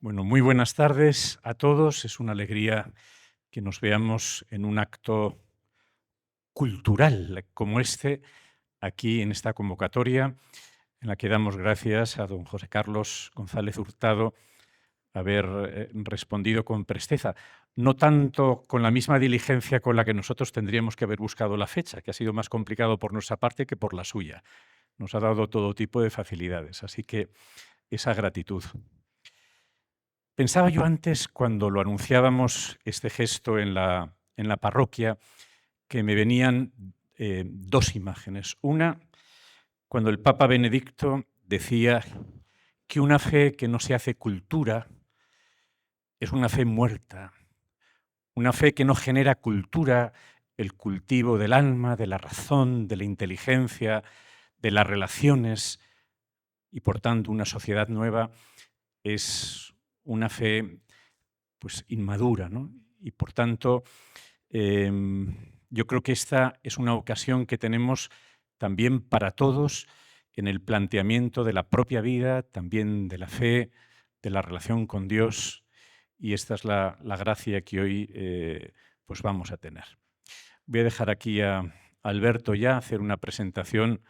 Bueno, muy buenas tardes a todos. Es una alegría que nos veamos en un acto cultural como este, aquí en esta convocatoria, en la que damos gracias a don José Carlos González Hurtado haber respondido con presteza, no tanto con la misma diligencia con la que nosotros tendríamos que haber buscado la fecha, que ha sido más complicado por nuestra parte que por la suya. Nos ha dado todo tipo de facilidades, así que esa gratitud. Pensaba yo antes, cuando lo anunciábamos, este gesto en la parroquia, que me venían dos imágenes. Una, cuando el Papa Benedicto decía que una fe que no se hace cultura es una fe muerta, una fe que no genera cultura, el cultivo del alma, de la razón, de la inteligencia, de las relaciones, y por tanto una sociedad nueva es una fe pues inmadura, ¿no? Y por tanto, yo creo que esta es una ocasión que tenemos también para todos en el planteamiento de la propia vida, también de la fe, de la relación con Dios, y esta es la gracia que hoy pues vamos a tener. Voy a dejar aquí a Alberto ya hacer una presentación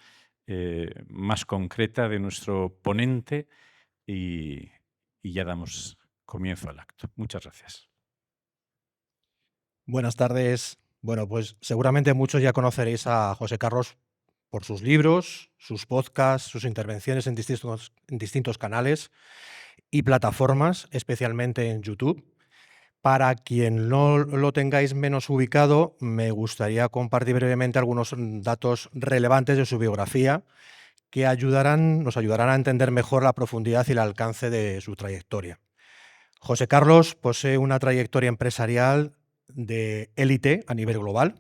más concreta de nuestro ponente y ya damos comienzo al acto. Muchas gracias. Buenas tardes. Bueno, pues seguramente muchos ya conoceréis a José Carlos por sus libros, sus podcasts, sus intervenciones en distintos canales y plataformas, especialmente en YouTube. Para quien no lo tengáis menos ubicado, me gustaría compartir brevemente algunos datos relevantes de su biografía que nos ayudarán a entender mejor la profundidad y el alcance de su trayectoria. José Carlos posee una trayectoria empresarial de élite a nivel global.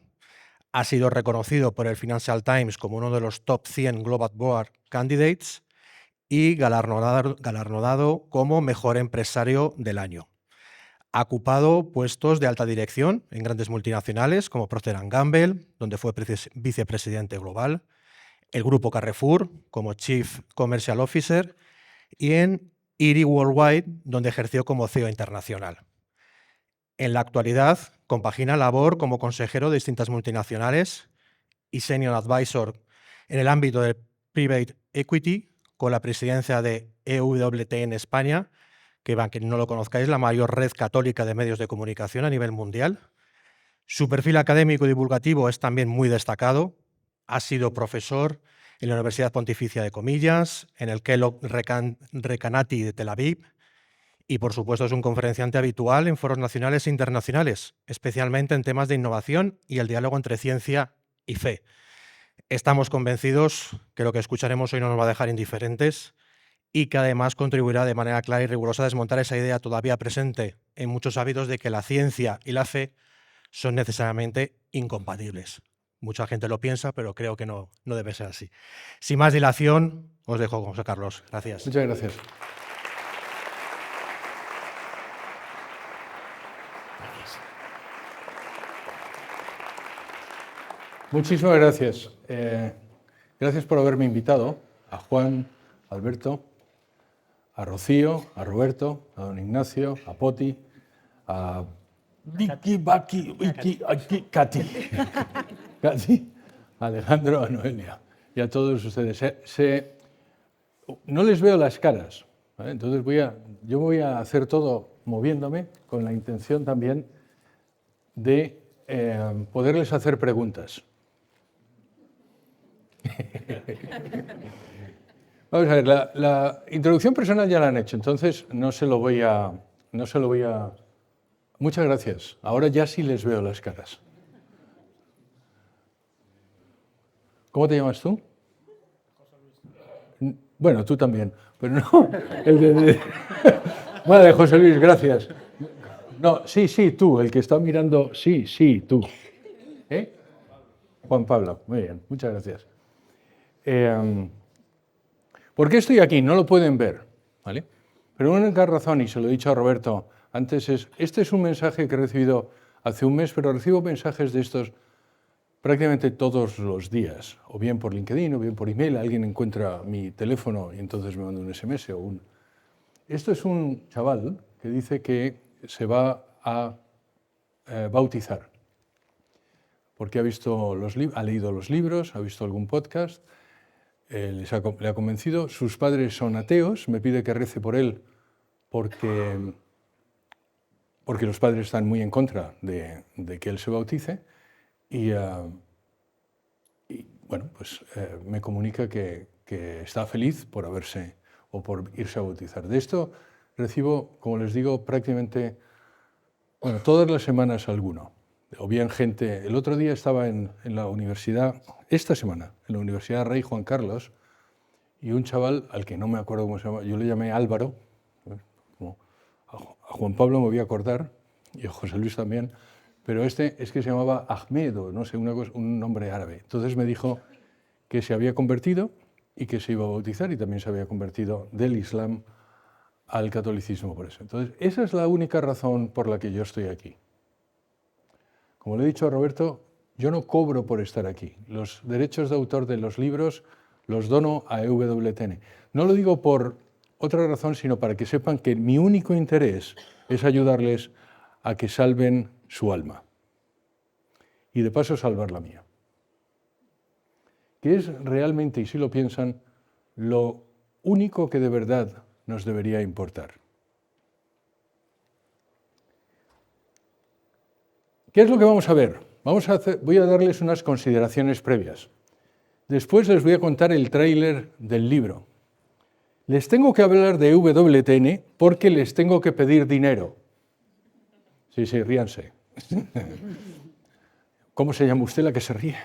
Ha sido reconocido por el Financial Times como uno de los top 100 Global Board Candidates y galardonado como mejor empresario del año. Ha ocupado puestos de alta dirección en grandes multinacionales como Procter & Gamble, donde fue vicepresidente global, el grupo Carrefour como Chief Commercial Officer y en IRI Worldwide, donde ejerció como CEO internacional. En la actualidad, compagina labor como consejero de distintas multinacionales y senior advisor en el ámbito del private equity con la presidencia de EWT en España, que, aunque no lo conozcáis, es la mayor red católica de medios de comunicación a nivel mundial. Su perfil académico y divulgativo es también muy destacado. Ha sido profesor en la Universidad Pontificia de Comillas, en el Kellogg Recanati de Tel Aviv, y, por supuesto, es un conferenciante habitual en foros nacionales e internacionales, especialmente en temas de innovación y el diálogo entre ciencia y fe. Estamos convencidos que lo que escucharemos hoy no nos va a dejar indiferentes y que además contribuirá de manera clara y rigurosa a desmontar esa idea todavía presente en muchos hábitos de que la ciencia y la fe son necesariamente incompatibles. Mucha gente lo piensa, pero creo que no debe ser así. Sin más dilación, os dejo con José Carlos. Gracias. Muchas gracias. Muchísimas gracias. Gracias por haberme invitado, a Juan, a Alberto, a Rocío, a Roberto, a don Ignacio, a Poti, a Vicky, Baki, Katy, a Alejandro, a Noelia y a todos ustedes. No les veo las caras, ¿vale? Entonces yo voy a hacer todo moviéndome con la intención también de poderles hacer preguntas. Vamos a ver, la introducción personal ya la han hecho, entonces no se lo voy a... Muchas gracias. Ahora ya sí les veo las caras. ¿Cómo te llamas tú? Bueno, tú también, pero no. Vale, José Luis, gracias. No, sí, tú, el que está mirando, sí, tú. Juan Pablo, muy bien, muchas gracias. ¿Por qué estoy aquí? No lo pueden ver, ¿vale? Pero una única razón, y se lo he dicho a Roberto antes, este es un mensaje que he recibido hace un mes, pero recibo mensajes de estos prácticamente todos los días, o bien por LinkedIn, o bien por email. Alguien encuentra mi teléfono y entonces me manda un SMS Esto es un chaval que dice que se va a bautizar, porque ha leído los libros, ha visto algún podcast, le ha convencido. Sus padres son ateos, me pide que rece por él porque los padres están muy en contra de que él se bautice y bueno, pues me comunica que está feliz por haberse o por irse a bautizar. De esto recibo, como les digo, prácticamente, bueno, todas las semanas alguno. O bien gente, el otro día estaba en la universidad, esta semana, en la Universidad Rey Juan Carlos, y un chaval al que no me acuerdo cómo se llama, yo le llamé Álvaro, como a Juan Pablo me voy a acordar, y a José Luis también, pero este es que se llamaba Ahmed, o no sé, un nombre árabe. Entonces me dijo que se había convertido y que se iba a bautizar, y también se había convertido del Islam al catolicismo por eso. Entonces, esa es la única razón por la que yo estoy aquí. Como le he dicho a Roberto, yo no cobro por estar aquí. Los derechos de autor de los libros los dono a EWTN. No lo digo por otra razón, sino para que sepan que mi único interés es ayudarles a que salven su alma y de paso salvar la mía. Que es realmente, y si lo piensan, lo único que de verdad nos debería importar. ¿Qué es lo que vamos a ver? Voy a darles unas consideraciones previas. Después les voy a contar el tráiler del libro. Les tengo que hablar de EWTN porque les tengo que pedir dinero. Sí, ríanse. ¿Cómo se llama usted la que se ríe?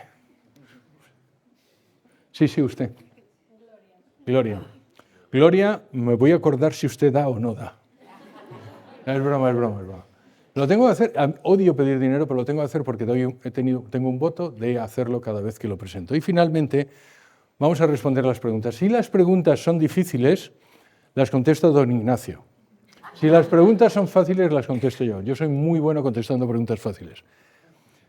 Sí, usted. Gloria. Gloria, me voy a acordar si usted da o no da. Es broma. Lo tengo que hacer, odio pedir dinero, pero lo tengo que hacer porque tengo un voto de hacerlo cada vez que lo presento. Y finalmente, vamos a responder las preguntas. Si las preguntas son difíciles, las contesta don Ignacio. Si las preguntas son fáciles, las contesto yo. Yo soy muy bueno contestando preguntas fáciles.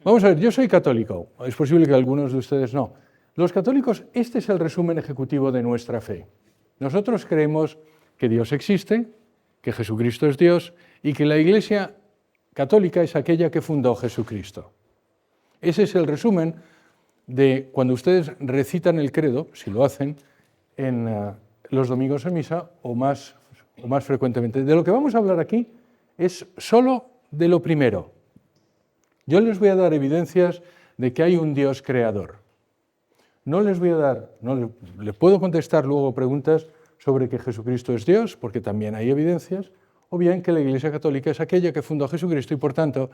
Vamos a ver, yo soy católico. Es posible que algunos de ustedes no. Los católicos, este es el resumen ejecutivo de nuestra fe. Nosotros creemos que Dios existe, que Jesucristo es Dios y que la Iglesia católica es aquella que fundó Jesucristo. Ese es el resumen de cuando ustedes recitan el credo, si lo hacen, en los domingos en misa o más frecuentemente. De lo que vamos a hablar aquí es solo de lo primero. Yo les voy a dar evidencias de que hay un Dios creador. No les puedo contestar luego preguntas sobre que Jesucristo es Dios, porque también hay evidencias, o bien que la Iglesia Católica es aquella que fundó a Jesucristo y por tanto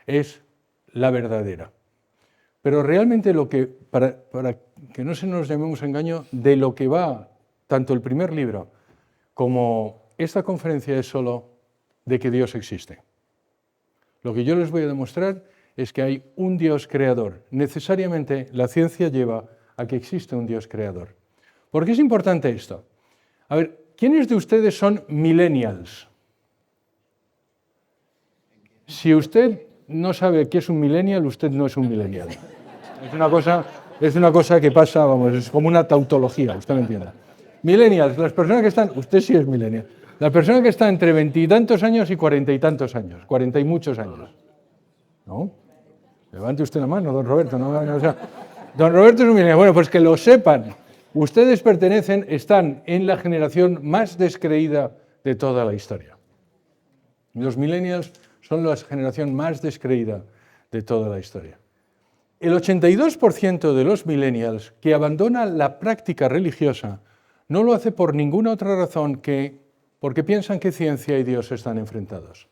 es la verdadera. Pero realmente para que no se nos llamemos a engaño, de lo que va tanto el primer libro como esta conferencia es solo de que Dios existe. Lo que yo les voy a demostrar es que hay un Dios creador. Necesariamente la ciencia lleva a que existe un Dios creador. ¿Por qué es importante esto? A ver, ¿quiénes de ustedes son millennials? Si usted no sabe qué es un millennial, usted no es un millennial. Es una cosa que pasa, vamos, es como una tautología, usted me entiende. Millennials, las personas que están, usted sí es millennial, la persona que está entre 20 y tantos años y 40 y tantos años, 40 y muchos años. ¿No? Levante usted la mano, don Roberto. Don Roberto es un millennial. Bueno, pues que lo sepan. Ustedes están en la generación más descreída de toda la historia. Los millennials son la generación más descreída de toda la historia. El 82% de los millennials que abandonan la práctica religiosa no lo hace por ninguna otra razón que porque piensan que ciencia y Dios están enfrentados.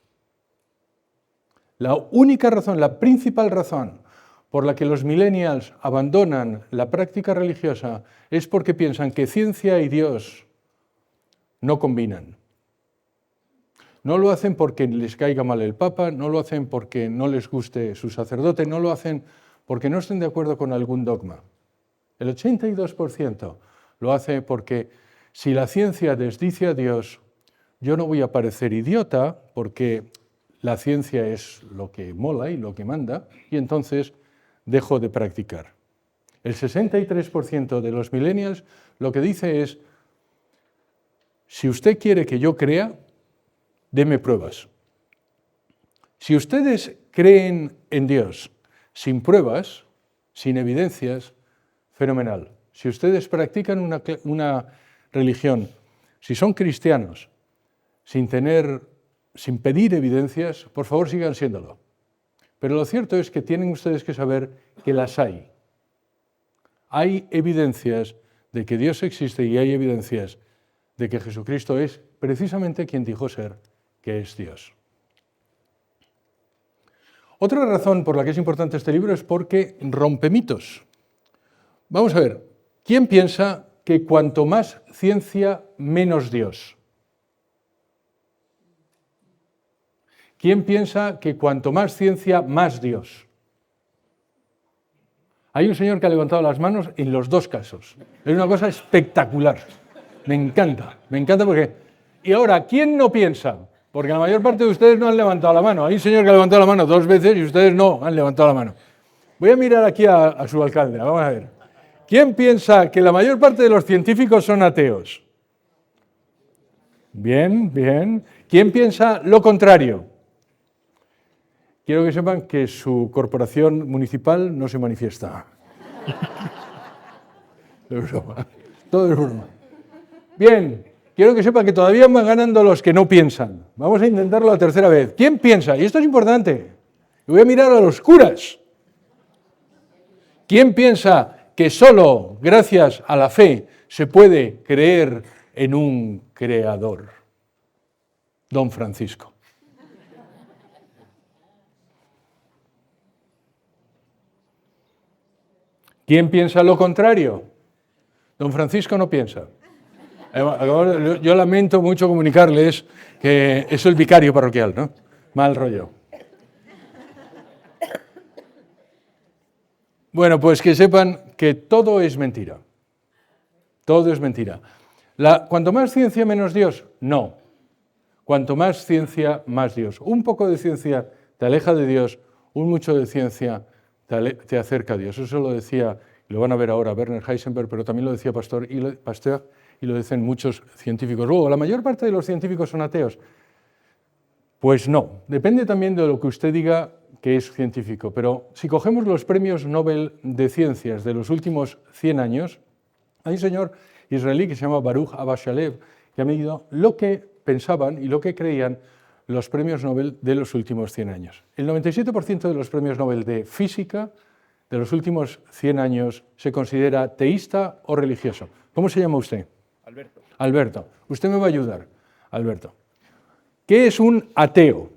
La única razón, la principal razón por la que los millennials abandonan la práctica religiosa es porque piensan que ciencia y Dios no combinan. No lo hacen porque les caiga mal el Papa, no lo hacen porque no les guste su sacerdote, no lo hacen porque no estén de acuerdo con algún dogma. El 82% lo hace porque si la ciencia desdice a Dios, yo no voy a parecer idiota porque la ciencia es lo que mola y lo que manda, y entonces dejo de practicar. El 63% de los millennials lo que dice es, si usted quiere que yo crea, deme pruebas. Si ustedes creen en Dios sin pruebas, sin evidencias, fenomenal. Si ustedes practican una religión, si son cristianos, sin pedir evidencias, por favor sigan siéndolo. Pero lo cierto es que tienen ustedes que saber que las hay. Hay evidencias de que Dios existe y hay evidencias de que Jesucristo es precisamente quien dijo ser, que es Dios. Otra razón por la que es importante este libro es porque rompe mitos. Vamos a ver, ¿quién piensa que cuanto más ciencia, menos Dios? ¿Quién piensa que cuanto más ciencia, más Dios? Hay un señor que ha levantado las manos en los dos casos. Es una cosa espectacular. Me encanta porque... Y ahora, ¿quién no piensa? Porque la mayor parte de ustedes no han levantado la mano. Hay un señor que ha levantado la mano 2 veces y ustedes no han levantado la mano. Voy a mirar aquí a su alcalde, vamos a ver. ¿Quién piensa que la mayor parte de los científicos son ateos? Bien, bien. ¿Quién piensa lo contrario? Quiero que sepan que su corporación municipal no se manifiesta. Es broma. Todo es broma. Bien, quiero que sepan que todavía van ganando los que no piensan. Vamos a intentarlo la tercera vez. ¿Quién piensa? Y esto es importante. Voy a mirar a los curas. ¿Quién piensa que solo gracias a la fe se puede creer en un creador? Don Francisco. ¿Quién piensa lo contrario? Don Francisco no piensa. Yo lamento mucho comunicarles que es el vicario parroquial, ¿no? Mal rollo. Bueno, pues que sepan que todo es mentira. Todo es mentira. ¿Cuanto más ciencia, menos Dios? No. Cuanto más ciencia, más Dios. Un poco de ciencia te aleja de Dios, un mucho de ciencia te acerca a Dios. Eso lo decía, lo van a ver ahora, Werner Heisenberg, pero también lo decía Pasteur y lo dicen muchos científicos. Luego, ¿la mayor parte de los científicos son ateos? Pues no. Depende también de lo que usted diga que es científico. Pero si cogemos los premios Nobel de Ciencias de los últimos 100 años, hay un señor israelí que se llama Baruch Abba Shalev, que ha medido lo que pensaban y lo que creían los premios Nobel de los últimos 100 años. El 97% de los premios Nobel de física de los últimos 100 años se considera teísta o religioso. ¿Cómo se llama usted? Alberto. Alberto. Usted me va a ayudar, Alberto. ¿Qué es un ateo?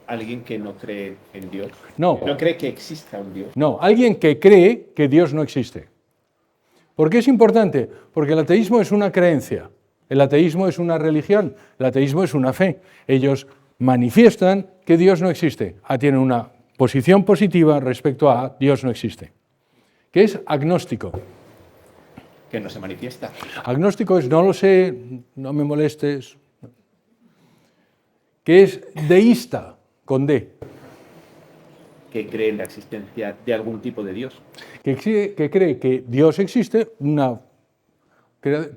Alguien que no cree en Dios. No. No cree que exista un Dios. No, alguien que cree que Dios no existe. ¿Por qué es importante? Porque el ateísmo es una creencia, el ateísmo es una religión, el ateísmo es una fe. Ellos manifiestan que Dios no existe, tienen una posición positiva respecto a Dios no existe. ¿Qué es agnóstico? Que no se manifiesta. Agnóstico es no lo sé, no me molestes. ¿Qué es deísta? Con D. Que cree en la existencia de algún tipo de Dios. Que cree que Dios existe,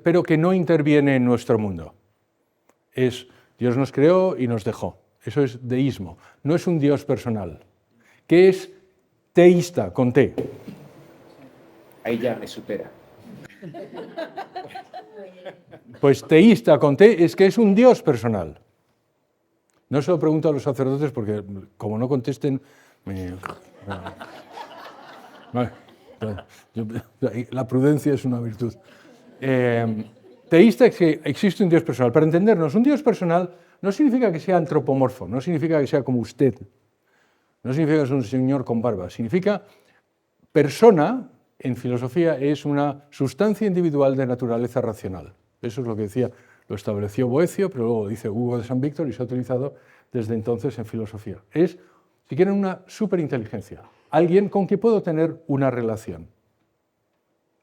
pero que no interviene en nuestro mundo. Dios nos creó y nos dejó. Eso es deísmo. No es un Dios personal. ¿Qué es teísta? Con T. Ahí ya me supera. Pues teísta con T es que es un Dios personal. No se lo pregunto a los sacerdotes porque, como no contesten, la prudencia es una virtud. Teísta es que existe un Dios personal. Para entendernos, un Dios personal no significa que sea antropomorfo, no significa que sea como usted, no significa que es un señor con barba, significa persona, en filosofía, es una sustancia individual de naturaleza racional. Eso es lo que decía. Lo estableció Boecio, pero luego dice Hugo de San Víctor y se ha utilizado desde entonces en filosofía. Es, si quieren, una superinteligencia, alguien con quien puedo tener una relación.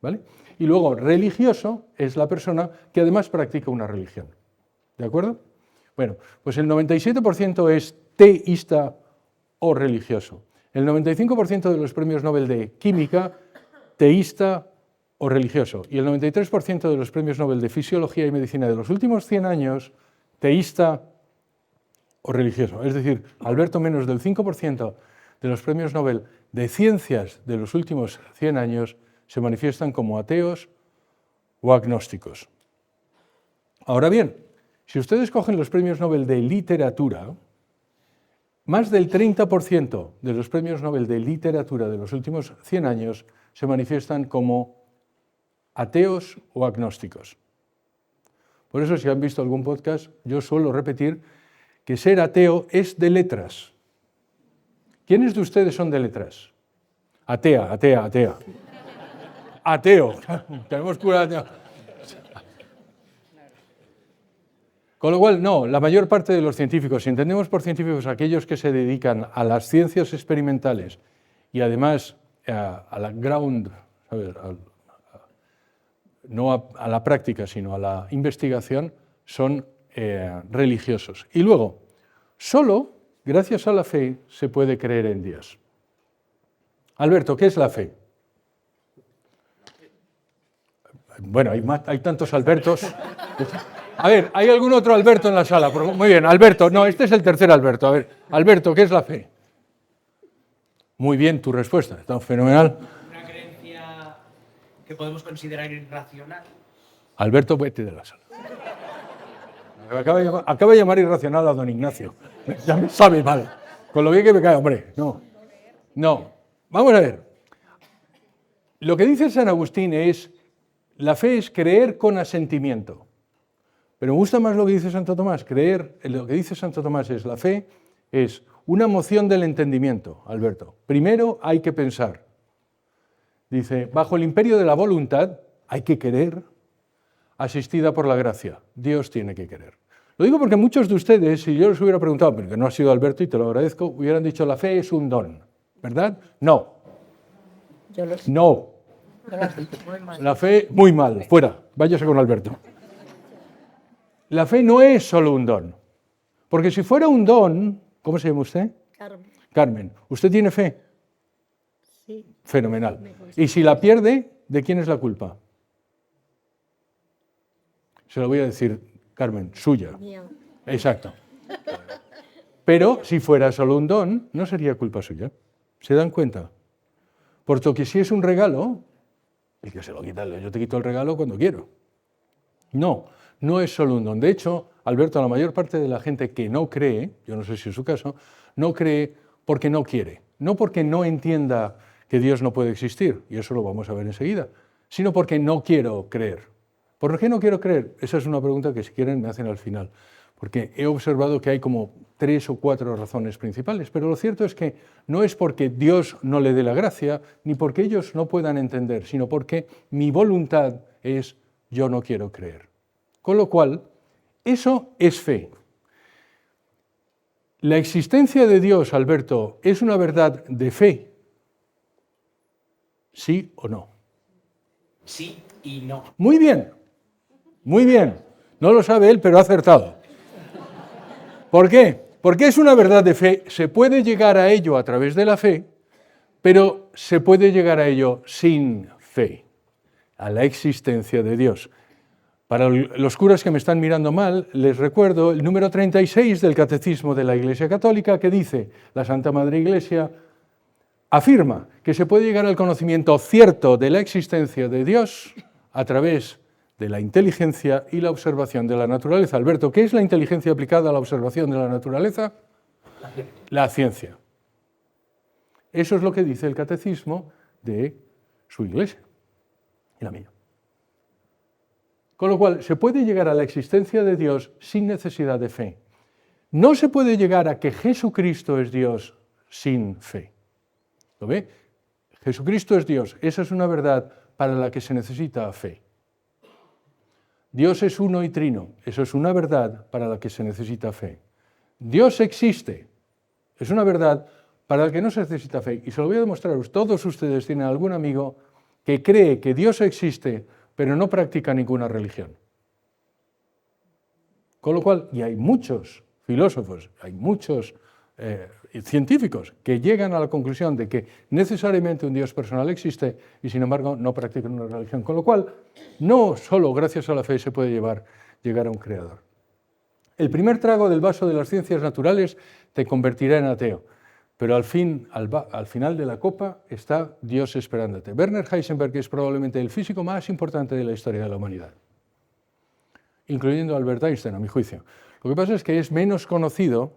¿Vale? Y luego, religioso es la persona que además practica una religión. ¿De acuerdo? Bueno, pues el 97% es teísta o religioso. El 95% de los premios Nobel de química, teísta o religioso. Y el 93% de los premios Nobel de Fisiología y Medicina de los últimos 100 años, teísta o religioso. Es decir, Alberto, menos del 5% de los premios Nobel de Ciencias de los últimos 100 años se manifiestan como ateos o agnósticos. Ahora bien, si ustedes cogen los premios Nobel de Literatura, más del 30% de los premios Nobel de Literatura de los últimos 100 años se manifiestan como ateos o agnósticos. Por eso, si han visto algún podcast, yo suelo repetir que ser ateo es de letras. ¿Quiénes de ustedes son de letras? Atea. Ateo. Tenemos cura ateo. Con lo cual, no, la mayor parte de los científicos, si entendemos por científicos aquellos que se dedican a las ciencias experimentales y además a la ground, ¿sabes? No a la práctica, sino a la investigación, son religiosos. Y luego, solo gracias a la fe se puede creer en Dios. Alberto, ¿qué es la fe? Bueno, hay tantos Albertos. A ver, ¿hay algún otro Alberto en la sala? Muy bien, Alberto. No, este es el tercer Alberto. A ver, Alberto, ¿qué es la fe? Muy bien, tu respuesta. Está fenomenal. Una creencia que podemos considerar irracional. Alberto, vete de la sala. Acaba de llamar irracional a don Ignacio. Ya me sabe mal. Con lo bien que me cae, hombre. No. Vamos a ver. Lo que dice San Agustín es, la fe es creer con asentimiento. Pero me gusta más lo que dice Santo Tomás. Lo que dice Santo Tomás es, la fe es una moción del entendimiento, Alberto. Primero hay que pensar. Dice, bajo el imperio de la voluntad hay que querer, asistida por la gracia. Dios tiene que querer. Lo digo porque muchos de ustedes, si yo les hubiera preguntado, porque no ha sido Alberto y te lo agradezco, hubieran dicho, la fe es un don, ¿verdad? No. No. La fe, muy mal, fuera, váyase con Alberto. La fe no es solo un don, porque si fuera un don, ¿cómo se llama usted? Carmen. Carmen, ¿usted tiene fe? Sí. Fenomenal. Y si la pierde, ¿de quién es la culpa? Se lo voy a decir, Carmen, suya. Mía. Exacto. Pero si fuera solo un don, no sería culpa suya. ¿Se dan cuenta? Porque si es un regalo, el que se lo quita, yo te quito el regalo cuando quiero. No es solo un don. De hecho, Alberto, la mayor parte de la gente que no cree, yo no sé si es su caso, no cree porque no quiere. No porque no entienda que Dios no puede existir, y eso lo vamos a ver enseguida, sino porque no quiero creer. ¿Por qué no quiero creer? Esa es una pregunta que si quieren me hacen al final, porque he observado que hay como 3 o 4 razones principales, pero lo cierto es que no es porque Dios no le dé la gracia, ni porque ellos no puedan entender, sino porque mi voluntad es yo no quiero creer. Con lo cual, eso es fe. La existencia de Dios, Alberto, ¿es una verdad de fe? ¿Sí o no? Sí y no. Muy bien. No lo sabe él, pero ha acertado. ¿Por qué? Porque es una verdad de fe. Se puede llegar a ello a través de la fe, pero se puede llegar a ello sin fe, a la existencia de Dios. Para los curas que me están mirando mal, les recuerdo el número 36 del Catecismo de la Iglesia Católica, que dice, la Santa Madre Iglesia afirma que se puede llegar al conocimiento cierto de la existencia de Dios a través de la inteligencia y la observación de la naturaleza. Alberto, ¿qué es la inteligencia aplicada a la observación de la naturaleza? La ciencia. Eso es lo que dice el Catecismo de su Iglesia y la mía. Con lo cual, se puede llegar a la existencia de Dios sin necesidad de fe. No se puede llegar a que Jesucristo es Dios sin fe. ¿Lo ve? Jesucristo es Dios. Esa es una verdad para la que se necesita fe. Dios es uno y trino. Eso es una verdad para la que se necesita fe. Dios existe. Es una verdad para la que no se necesita fe. Y se lo voy a demostrar. Todos ustedes tienen algún amigo que cree que Dios existe, pero no practica ninguna religión. Con lo cual, y hay muchos filósofos, hay muchos científicos que llegan a la conclusión de que necesariamente un Dios personal existe y sin embargo no practican una religión. Con lo cual, no solo gracias a la fe se puede llegar a un creador. El primer trago del vaso de las ciencias naturales te convertirá en ateo, pero al final de la copa está Dios esperándote. Werner Heisenberg es probablemente el físico más importante de la historia de la humanidad, incluyendo a Albert Einstein, a mi juicio. Lo que pasa es que es menos conocido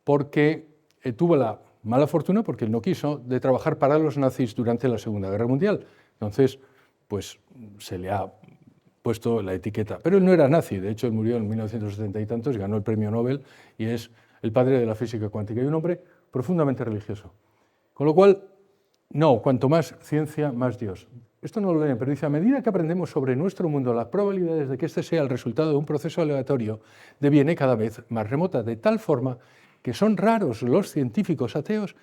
porque tuvo la mala fortuna, porque él no quiso, de trabajar para los nazis durante la Segunda Guerra Mundial. Entonces, pues se le ha puesto la etiqueta. Pero él no era nazi, de hecho él murió en 1970 y tantos, ganó el premio Nobel y es el padre de la física cuántica y un hombre profundamente religioso. Con lo cual, no, cuanto más ciencia, más Dios. Esto no lo leen, pero dice, a medida que aprendemos sobre nuestro mundo, las probabilidades de que este sea el resultado de un proceso aleatorio deviene cada vez más remota, de tal forma que son raros los científicos ateos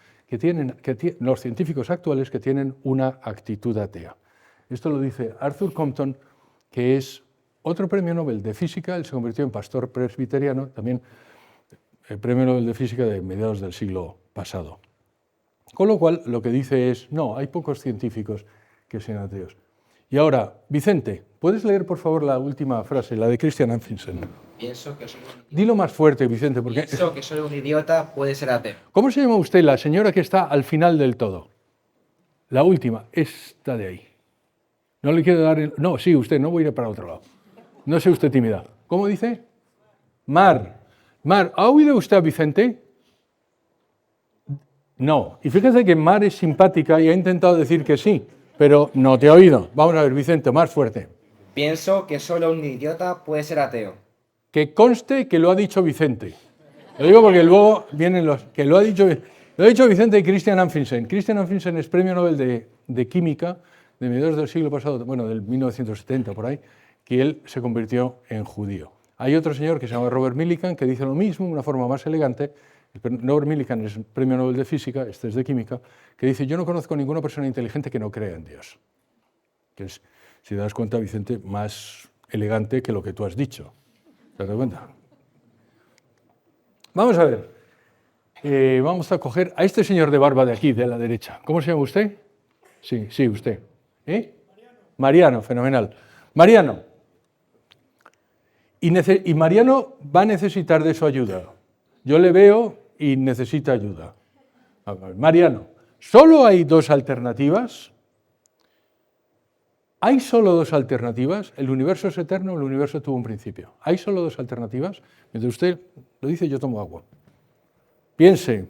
los científicos actuales que tienen una actitud atea. Esto lo dice Arthur Compton, que es otro premio Nobel de física, él se convirtió en pastor presbiteriano, también el premio Nobel de física de mediados del siglo pasado. Con lo cual, lo que dice es, no, hay pocos científicos que sean ateos. Y ahora, Vicente, ¿puedes leer por favor la última frase, la de Christian Amundsen? Pienso que solo un idiota, Dilo más fuerte, Vicente, porque... pienso que solo un idiota puede ser ateo. ¿Cómo se llama usted, la señora que está al final del todo? La última, esta de ahí. No le quiero dar el... No, sí, usted, no voy a ir para otro lado. No sea usted tímida. ¿Cómo dice? Mar. Mar, ¿ha oído usted a Vicente? No. Y fíjese que Mar es simpática y ha intentado decir que sí, pero no te ha oído. Vamos a ver, Vicente, más fuerte. Pienso que solo un idiota puede ser ateo. Que conste que lo ha dicho Vicente. Lo digo porque luego vienen los... que lo ha dicho Vicente y Christian Amundsen. Christian Amundsen es premio Nobel de Química de mediados del siglo pasado, bueno, del 1970 por ahí, que él se convirtió en judío. Hay otro señor que se llama Robert Millikan que dice lo mismo de una forma más elegante. Robert Millikan es premio Nobel de Física, este es de Química, que dice, yo no conozco a ninguna persona inteligente que no crea en Dios. Que es, si te das cuenta, Vicente, más elegante que lo que tú has dicho. ¿Te das cuenta? Vamos a ver. Vamos a coger a este señor de barba de aquí, de la derecha. ¿Cómo se llama usted? Sí, sí, usted. Mariano, fenomenal. Mariano. Y Mariano va a necesitar de su ayuda. Yo le veo y necesita ayuda. Mariano, ¿solo hay dos alternativas? ¿Hay solo dos alternativas? ¿El universo es eterno o el universo tuvo un principio? ¿Hay solo dos alternativas? Mientras usted lo dice, yo tomo agua. Piense.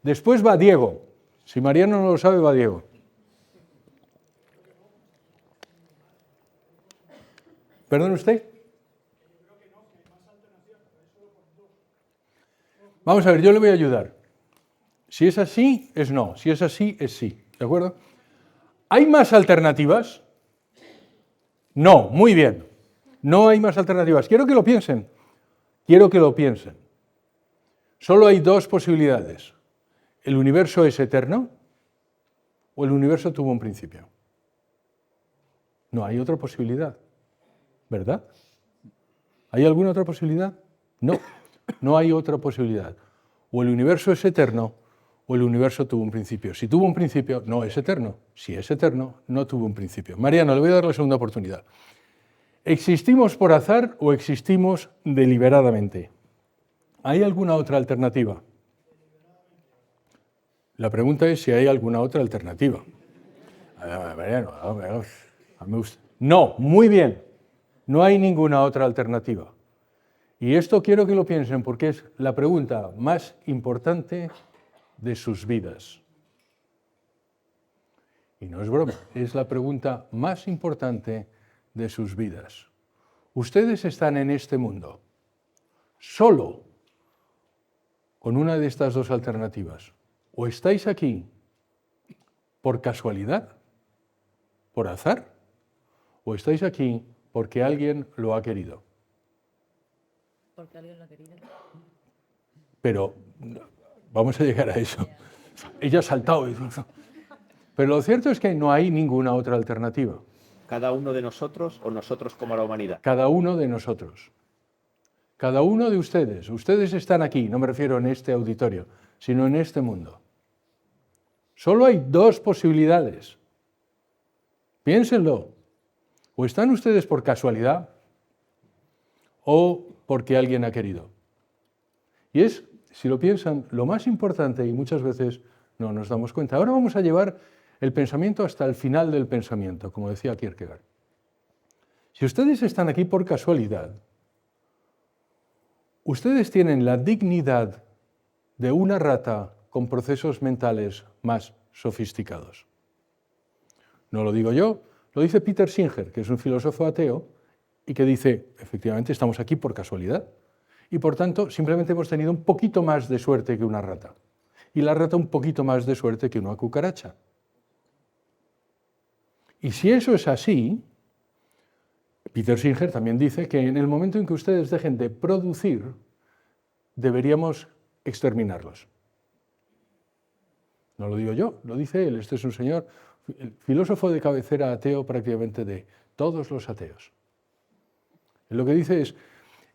Después va Diego. Si Mariano no lo sabe, va Diego. ¿Perdón usted? Vamos a ver, yo le voy a ayudar. Si es así, es no. Si es así, es sí. ¿De acuerdo? ¿Hay más alternativas? No, muy bien. No hay más alternativas. Quiero que lo piensen. Quiero que lo piensen. Solo hay dos posibilidades. ¿El universo es eterno o el universo tuvo un principio? No, hay otra posibilidad. ¿Verdad? ¿Hay alguna otra posibilidad? No, no hay otra posibilidad. O el universo es eterno o el universo tuvo un principio. Si tuvo un principio, no es eterno. Si es eterno, no tuvo un principio. Mariano, le voy a dar la segunda oportunidad. ¿Existimos por azar o existimos deliberadamente? ¿Hay alguna otra alternativa? La pregunta es si hay alguna otra alternativa. Mariano, no, muy bien. No hay ninguna otra alternativa. Y esto quiero que lo piensen porque es la pregunta más importante de sus vidas. Y no es broma, es la pregunta más importante de sus vidas. Ustedes están en este mundo solo con una de estas dos alternativas. O estáis aquí por casualidad, por azar, o estáis aquí porque alguien lo ha querido. Porque alguien lo ha querido. Pero vamos a llegar a eso. Ella ha saltado. Pero lo cierto es que no hay ninguna otra alternativa. ¿Cada uno de nosotros o nosotros como la humanidad? Cada uno de nosotros. cada uno de ustedes están aquí, no me refiero en este auditorio, sino en este mundo. Solo hay dos posibilidades. Piénsenlo. O están ustedes por casualidad o porque alguien ha querido. Y es, si lo piensan, lo más importante y muchas veces no nos damos cuenta. Ahora vamos a llevar el pensamiento hasta el final del pensamiento, como decía Kierkegaard. Si ustedes están aquí por casualidad, ustedes tienen la dignidad de una rata con procesos mentales más sofisticados. No lo digo yo, lo dice Peter Singer, que es un filósofo ateo, y que dice, efectivamente, estamos aquí por casualidad. Y por tanto, simplemente hemos tenido un poquito más de suerte que una rata. Y la rata un poquito más de suerte que una cucaracha. Y si eso es así, Peter Singer también dice que en el momento en que ustedes dejen de producir, deberíamos exterminarlos. No lo digo yo, lo dice él. Este es un señor, el filósofo de cabecera ateo prácticamente de todos los ateos. Lo que dice es,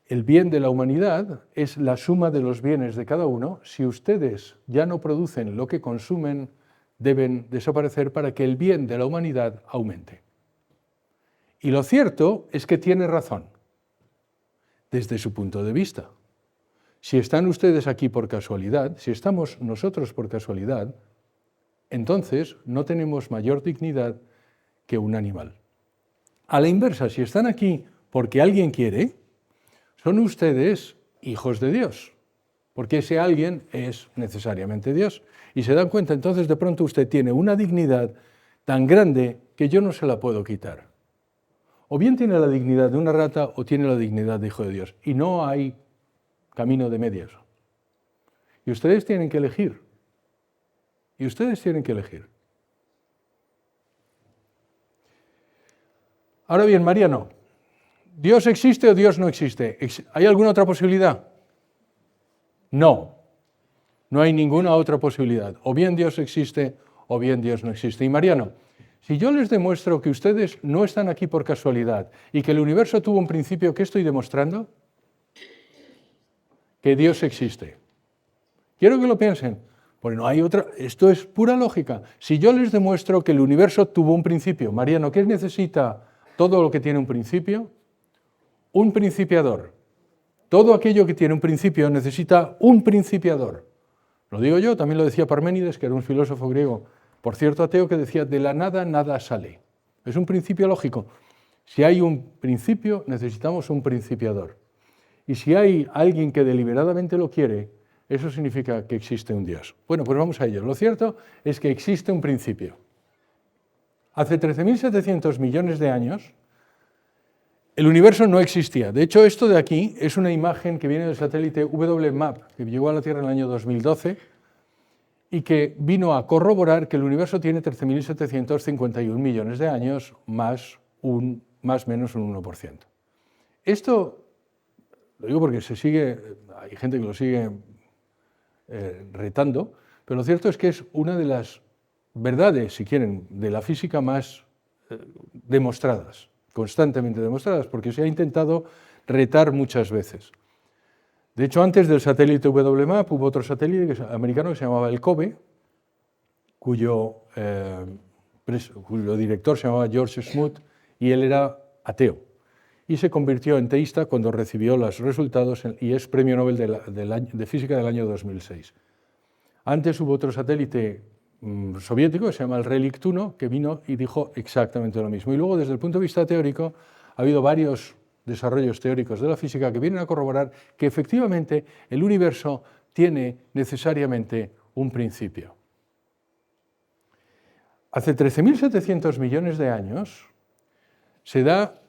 el bien de la humanidad es la suma de los bienes de cada uno. Si ustedes ya no producen lo que consumen, deben desaparecer para que el bien de la humanidad aumente. Y lo cierto es que tiene razón, desde su punto de vista. Si están ustedes aquí por casualidad, si estamos nosotros por casualidad, entonces no tenemos mayor dignidad que un animal. A la inversa, si están aquí porque alguien quiere, son ustedes hijos de Dios, porque ese alguien es necesariamente Dios. Y se dan cuenta, entonces de pronto usted tiene una dignidad tan grande que yo no se la puedo quitar. O bien tiene la dignidad de una rata o tiene la dignidad de hijo de Dios. Y no hay camino de medias. Y ustedes tienen que elegir. Y ustedes tienen que elegir. Ahora bien, Mariano, ¿Dios existe o Dios no existe? ¿Hay alguna otra posibilidad? No. No hay ninguna otra posibilidad. O bien Dios existe o bien Dios no existe. Y Mariano, si yo les demuestro que ustedes no están aquí por casualidad y que el universo tuvo un principio, ¿qué estoy demostrando? Que Dios existe. Quiero que lo piensen. Porque no hay otra. Esto es pura lógica. Si yo les demuestro que el universo tuvo un principio, Mariano, ¿qué necesita todo lo que tiene un principio? Un principiador. Todo aquello que tiene un principio necesita un principiador. Lo digo yo, también lo decía Parménides, que era un filósofo griego, por cierto ateo, que decía, de la nada, nada sale. Es un principio lógico. Si hay un principio, necesitamos un principiador. Y si hay alguien que deliberadamente lo quiere, eso significa que existe un Dios. Bueno, pues vamos a ello. Lo cierto es que existe un principio. Hace 13.700 millones de años, el universo no existía. De hecho, esto de aquí es una imagen que viene del satélite WMAP, que llegó a la Tierra en el año 2012 y que vino a corroborar que el universo tiene 13.751 millones de años más o menos un 1%. Esto, lo digo porque hay gente que lo sigue retando, pero lo cierto es que es una de las verdades, si quieren, de la física más demostradas, constantemente demostradas, porque se ha intentado retar muchas veces. De hecho, antes del satélite WMAP hubo otro satélite americano que se llamaba el COBE, cuyo director se llamaba George Smoot, y él era ateo. Y se convirtió en teísta cuando recibió los resultados y es premio Nobel de Física del año 2006. Antes hubo otro satélite soviético que se llama el Relict 1, que vino y dijo exactamente lo mismo. Y luego, desde el punto de vista teórico, ha habido varios desarrollos teóricos de la física que vienen a corroborar que efectivamente el universo tiene necesariamente un principio. Hace 13.700 millones de años se da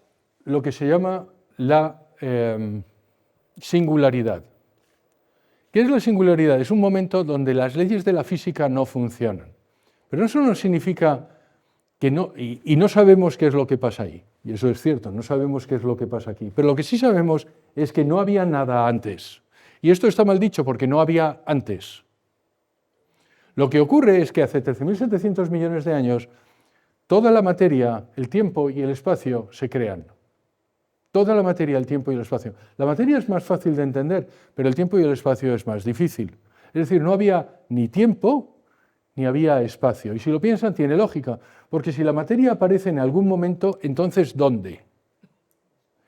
lo que se llama la singularidad. ¿Qué es la singularidad? Es un momento donde las leyes de la física no funcionan. Pero eso no significa que no, y no sabemos qué es lo que pasa ahí. Y eso es cierto, no sabemos qué es lo que pasa aquí. Pero lo que sí sabemos es que no había nada antes. Y esto está mal dicho porque no había antes. Lo que ocurre es que hace 13.700 millones de años toda la materia, el tiempo y el espacio se crean. Toda la materia, el tiempo y el espacio. La materia es más fácil de entender, pero el tiempo y el espacio es más difícil. Es decir, no había ni tiempo ni había espacio. Y si lo piensan, tiene lógica, porque si la materia aparece en algún momento, entonces ¿dónde?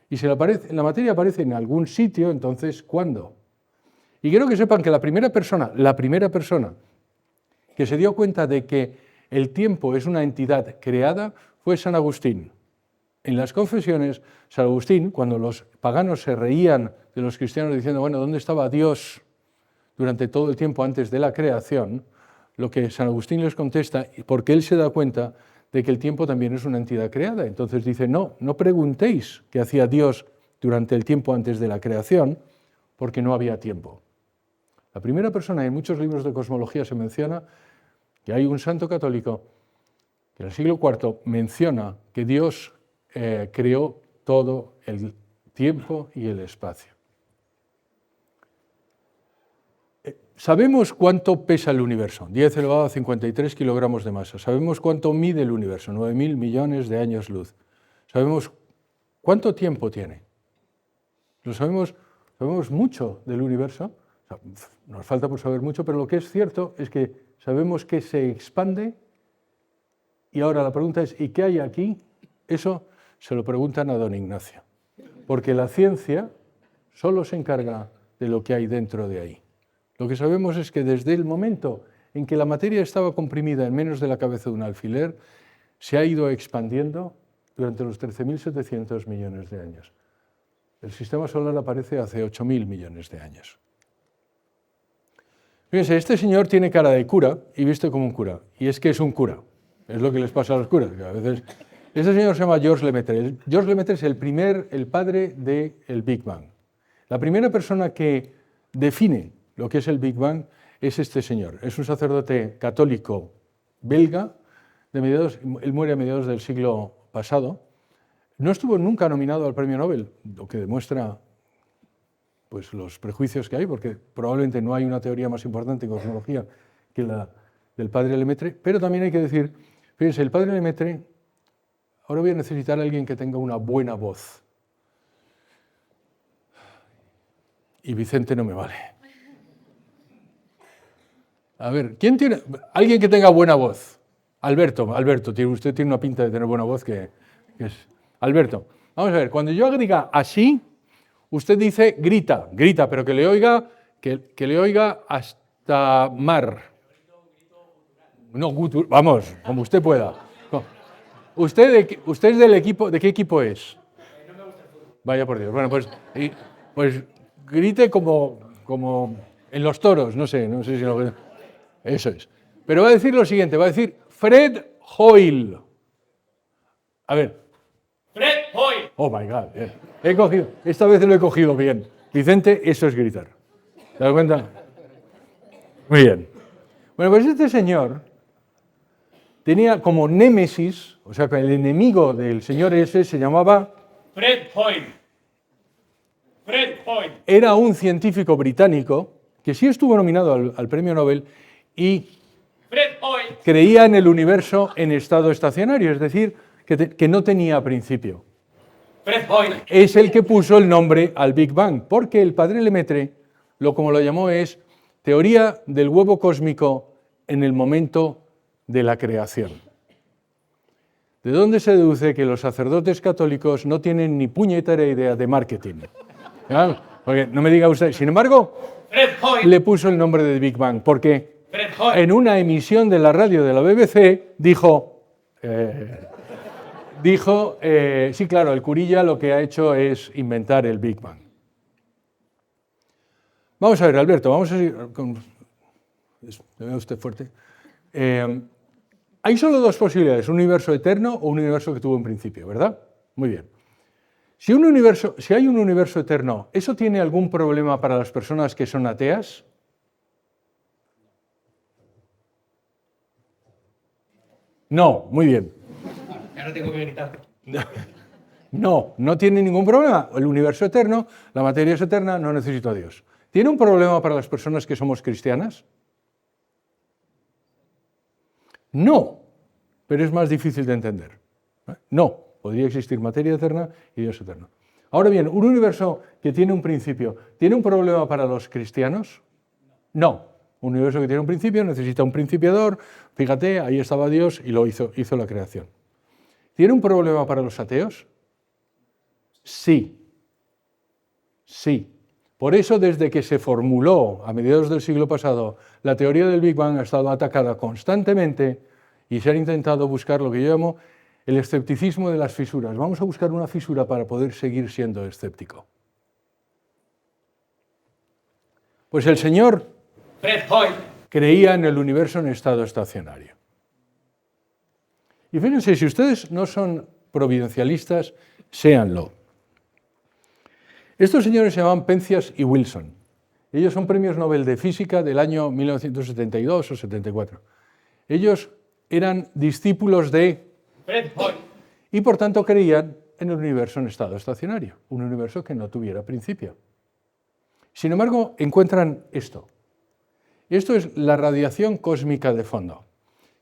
Y si la materia aparece en algún sitio, entonces ¿cuándo? Y quiero que sepan que la primera persona que se dio cuenta de que el tiempo es una entidad creada fue San Agustín. En las confesiones, San Agustín, cuando los paganos se reían de los cristianos diciendo, bueno, ¿dónde estaba Dios durante todo el tiempo antes de la creación? Lo que San Agustín les contesta, porque él se da cuenta de que el tiempo también es una entidad creada. Entonces dice, no preguntéis qué hacía Dios durante el tiempo antes de la creación, porque no había tiempo. La primera persona, en muchos libros de cosmología se menciona que hay un santo católico que en el siglo IV menciona que Dios creó todo el tiempo y el espacio. Sabemos cuánto pesa el universo, 10 elevado a 53 kilogramos de masa. Sabemos cuánto mide el universo, 9.000 millones de años luz. Sabemos cuánto tiempo tiene. Sabemos mucho del universo. Nos falta por saber mucho, pero lo que es cierto es que sabemos que se expande. Y ahora la pregunta es, ¿y qué hay aquí? Eso se lo preguntan a don Ignacio, porque la ciencia solo se encarga de lo que hay dentro de ahí. Lo que sabemos es que desde el momento en que la materia estaba comprimida en menos de la cabeza de un alfiler, se ha ido expandiendo durante los 13.700 millones de años. El sistema solar aparece hace 8.000 millones de años. Fíjense, este señor tiene cara de cura y viste como un cura, y es que es un cura. Es lo que les pasa a los curas, que a veces... Este señor se llama Georges Lemaitre. Georges Lemaitre es el padre del Big Bang. La primera persona que define lo que es el Big Bang es este señor. Es un sacerdote católico belga, él muere a mediados del siglo pasado. No estuvo nunca nominado al premio Nobel, lo que demuestra pues, los prejuicios que hay, porque probablemente no hay una teoría más importante en cosmología que la del padre Lemaitre, pero también hay que decir, fíjense, el padre Lemaitre, ahora voy a necesitar a alguien que tenga una buena voz. Y Vicente no me vale. A ver, ¿quién tiene? Alguien que tenga buena voz. Alberto, usted tiene una pinta de tener buena voz que es... Alberto, vamos a ver, cuando yo diga así, usted dice grita, pero que le oiga hasta mar. No, vamos, como usted pueda. ¿Usted es del equipo, de qué equipo es? No me gusta el fútbol. Vaya por Dios. Bueno, pues grite como en los toros, no sé si lo... Eso es. Pero va a decir lo siguiente, va a decir Fred Hoyle. A ver. Fred Hoyle. Oh my God. Esta vez lo he cogido bien. Vicente, eso es gritar. ¿Te das cuenta? Muy bien. Bueno, pues este señor tenía como némesis, o sea, que el enemigo del señor ese se llamaba... Fred Hoyle. Fred Hoyle. Era un científico británico que sí estuvo nominado al premio Nobel y Fred Hoyle creía en el universo en estado estacionario, es decir, que no tenía principio. Fred Hoyle. Es el que puso el nombre al Big Bang, porque el padre Lemaitre, como lo llamó, es teoría del huevo cósmico en el momento de la creación. ¿De dónde se deduce que los sacerdotes católicos no tienen ni puñetera idea de marketing? ¿Ya? Porque no me diga usted. Sin embargo, Fred Hoyle. le puso el nombre de Big Bang, porque Fred Hoyle. en una emisión de la radio de la BBC dijo, sí, claro, el curilla lo que ha hecho es inventar el Big Bang. Vamos a ver, Alberto, vamos a seguir con... ¿Me ve usted fuerte? Hay solo dos posibilidades, un universo eterno o un universo que tuvo un principio, ¿verdad? Muy bien. Si hay un universo eterno, ¿eso tiene algún problema para las personas que son ateas? No, muy bien. Ya no tengo que gritar. No tiene ningún problema. El universo eterno, la materia es eterna, no necesito a Dios. ¿Tiene un problema para las personas que somos cristianas? No, pero es más difícil de entender. No, podría existir materia eterna y Dios eterno. Ahora bien, un universo que tiene un principio, ¿tiene un problema para los cristianos? No. Un universo que tiene un principio necesita un principiador. Fíjate, ahí estaba Dios y lo hizo la creación. ¿Tiene un problema para los ateos? Sí. Sí. Por eso, desde que se formuló a mediados del siglo pasado, la teoría del Big Bang ha estado atacada constantemente y se ha intentado buscar lo que yo llamo el escepticismo de las fisuras. Vamos a buscar una fisura para poder seguir siendo escéptico. Pues el señor Fred Hoyle. creía en el universo en estado estacionario. Y fíjense, si ustedes no son providencialistas, séanlo. Estos señores se llamaban Penzias y Wilson. Ellos son premios Nobel de Física del año 1972 o 74. Ellos eran discípulos de Fred Hoyle. y por tanto creían en el universo en estado estacionario, un universo que no tuviera principio. Sin embargo, encuentran esto. Esto es la radiación cósmica de fondo.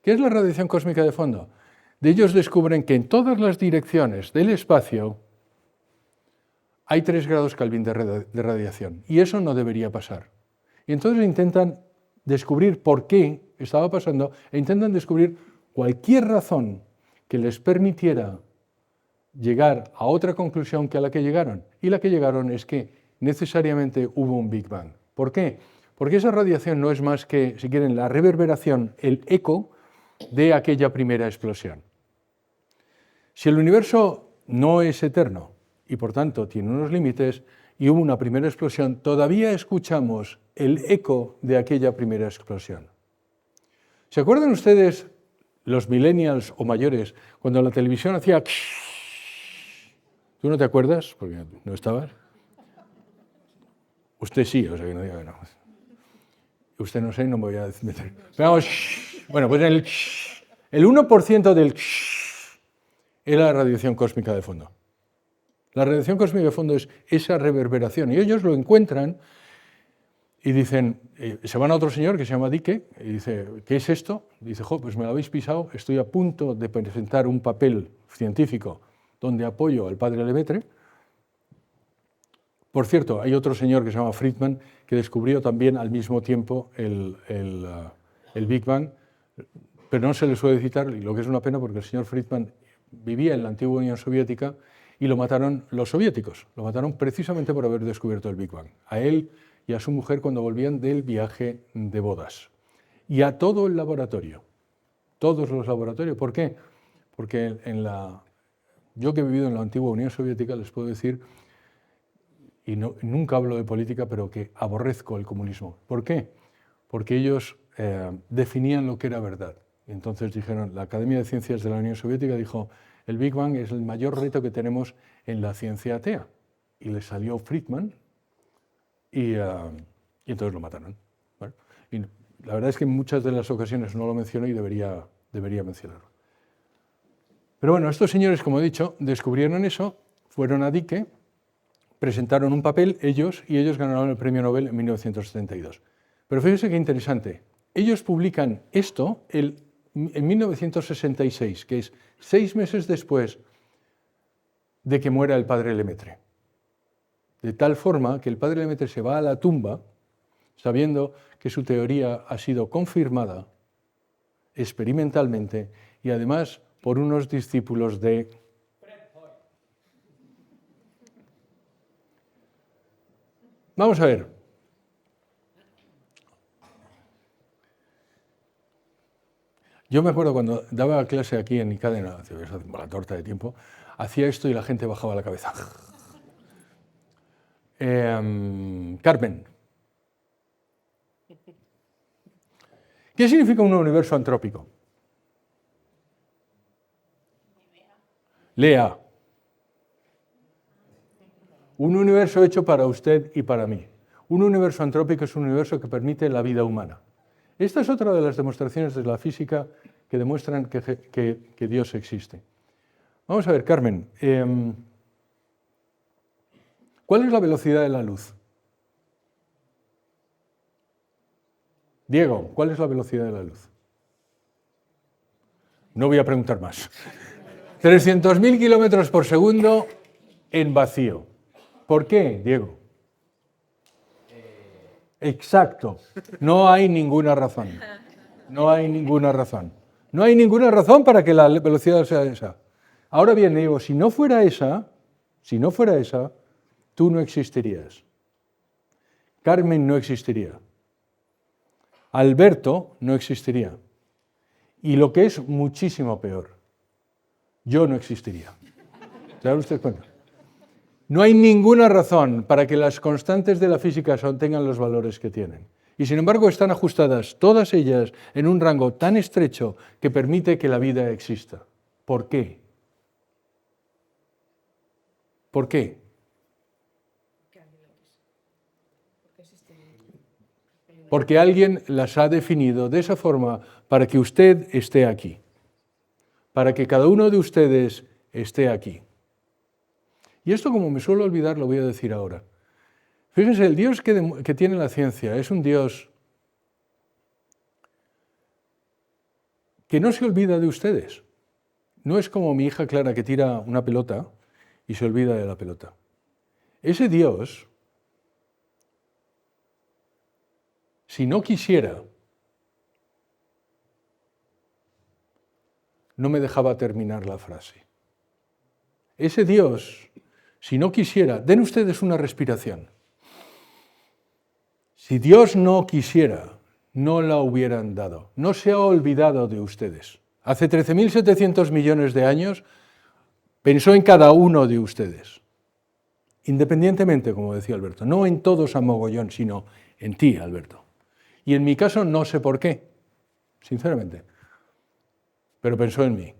¿Qué es la radiación cósmica de fondo? De ellos descubren que en todas las direcciones del espacio hay 3 grados Kelvin de radiación, y eso no debería pasar. Y entonces intentan descubrir por qué estaba pasando, e intentan descubrir cualquier razón que les permitiera llegar a otra conclusión que a la que llegaron. Y la que llegaron es que necesariamente hubo un Big Bang. ¿Por qué? Porque esa radiación no es más que, si quieren, la reverberación, el eco de aquella primera explosión. Si el universo no es eterno y por tanto tiene unos límites y hubo una primera explosión, todavía escuchamos el eco de aquella primera explosión. ¿Se acuerdan ustedes, los millennials o mayores, cuando la televisión hacía... ¿Tú no te acuerdas? Porque no estabas. Usted sí, o sea que no diga que no. Usted no sé, no me voy a meter. Vamos, bueno, pues el 1% del era la radiación cósmica de fondo. La radiación cósmica de fondo es esa reverberación. Y ellos lo encuentran y dicen, se van a otro señor que se llama Dicke y dice, ¿qué es esto? Dice, pues me lo habéis pisado, estoy a punto de presentar un papel científico donde apoyo al padre Lemaitre. Por cierto, hay otro señor que se llama Friedman que descubrió también al mismo tiempo el Big Bang, pero no se le suele citar, y lo que es una pena porque el señor Friedman vivía en la antigua Unión Soviética y lo mataron los soviéticos. Lo mataron precisamente por haber descubierto el Big Bang. A él y a su mujer cuando volvían del viaje de bodas. Y a todo el laboratorio. Todos los laboratorios. ¿Por qué? Porque yo que he vivido en la antigua Unión Soviética les puedo decir, y nunca hablo de política, pero que aborrezco el comunismo. ¿Por qué? Porque ellos definían lo que era verdad. Y entonces dijeron, la Academia de Ciencias de la Unión Soviética dijo, el Big Bang es el mayor reto que tenemos en la ciencia atea. Y les salió Friedman y entonces lo mataron. ¿Vale? Y la verdad es que en muchas de las ocasiones no lo menciono y debería mencionarlo. Pero bueno, estos señores, como he dicho, descubrieron eso, fueron a Dicke, presentaron un papel ellos y ellos ganaron el premio Nobel en 1972. Pero fíjense qué interesante. Ellos publican esto en 1966, que es 6 meses después de que muera el padre Lemaitre. De tal forma que el padre Lemaitre se va a la tumba sabiendo que su teoría ha sido confirmada experimentalmente y además por unos discípulos de... Vamos a ver. Yo me acuerdo cuando daba clase aquí en Icádena, hace la torta de tiempo, hacía esto y la gente bajaba la cabeza. Carmen. ¿Qué significa un universo antrópico? Lea. Un universo hecho para usted y para mí. Un universo antrópico es un universo que permite la vida humana. Esta es otra de las demostraciones de la física que demuestran que Dios existe. Vamos a ver, Carmen. ¿Cuál es la velocidad de la luz? Diego, ¿cuál es la velocidad de la luz? No voy a preguntar más. 300.000 kilómetros por segundo en vacío. ¿Por qué, Diego? Exacto. No hay ninguna razón. No hay ninguna razón. No hay ninguna razón para que la velocidad sea esa. Ahora bien, Diego, si no fuera esa, tú no existirías. Carmen no existiría. Alberto no existiría. Y lo que es muchísimo peor, yo no existiría. ¿Se da usted cuenta? No hay ninguna razón para que las constantes de la física tengan los valores que tienen. Y sin embargo están ajustadas todas ellas en un rango tan estrecho que permite que la vida exista. ¿Por qué? ¿Por qué? Porque alguien las ha definido de esa forma para que usted esté aquí, para que cada uno de ustedes esté aquí. Y esto, como me suelo olvidar, lo voy a decir ahora. Fíjense, el Dios que tiene la ciencia es un Dios que no se olvida de ustedes. No es como mi hija Clara que tira una pelota y se olvida de la pelota. Ese Dios, si no quisiera, no me dejaba terminar la frase. Ese Dios, si no quisiera, den ustedes una respiración. Si Dios no quisiera, no la hubieran dado. No se ha olvidado de ustedes. Hace 13.700 millones de años pensó en cada uno de ustedes. Independientemente, como decía Alberto, no en todos a mogollón, sino en ti, Alberto. Y en mi caso no sé por qué, sinceramente, pero pensó en mí.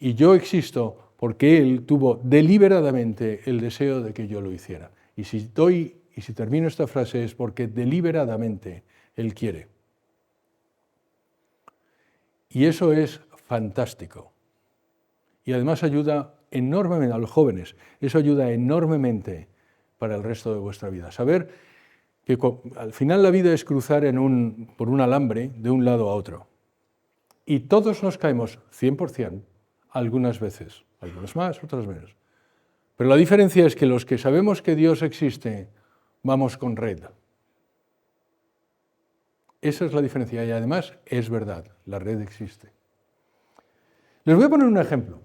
Y yo existo porque Él tuvo deliberadamente el deseo de que yo lo hiciera. Y si termino esta frase es porque deliberadamente Él quiere. Y eso es fantástico. Y además ayuda enormemente a los jóvenes, eso ayuda enormemente para el resto de vuestra vida. Saber que al final la vida es cruzar por un alambre de un lado a otro. Y todos nos caemos 100%, algunas veces, algunos más, otros menos. Pero la diferencia es que los que sabemos que Dios existe, vamos con red. Esa es la diferencia y además es verdad, la red existe. Les voy a poner un ejemplo.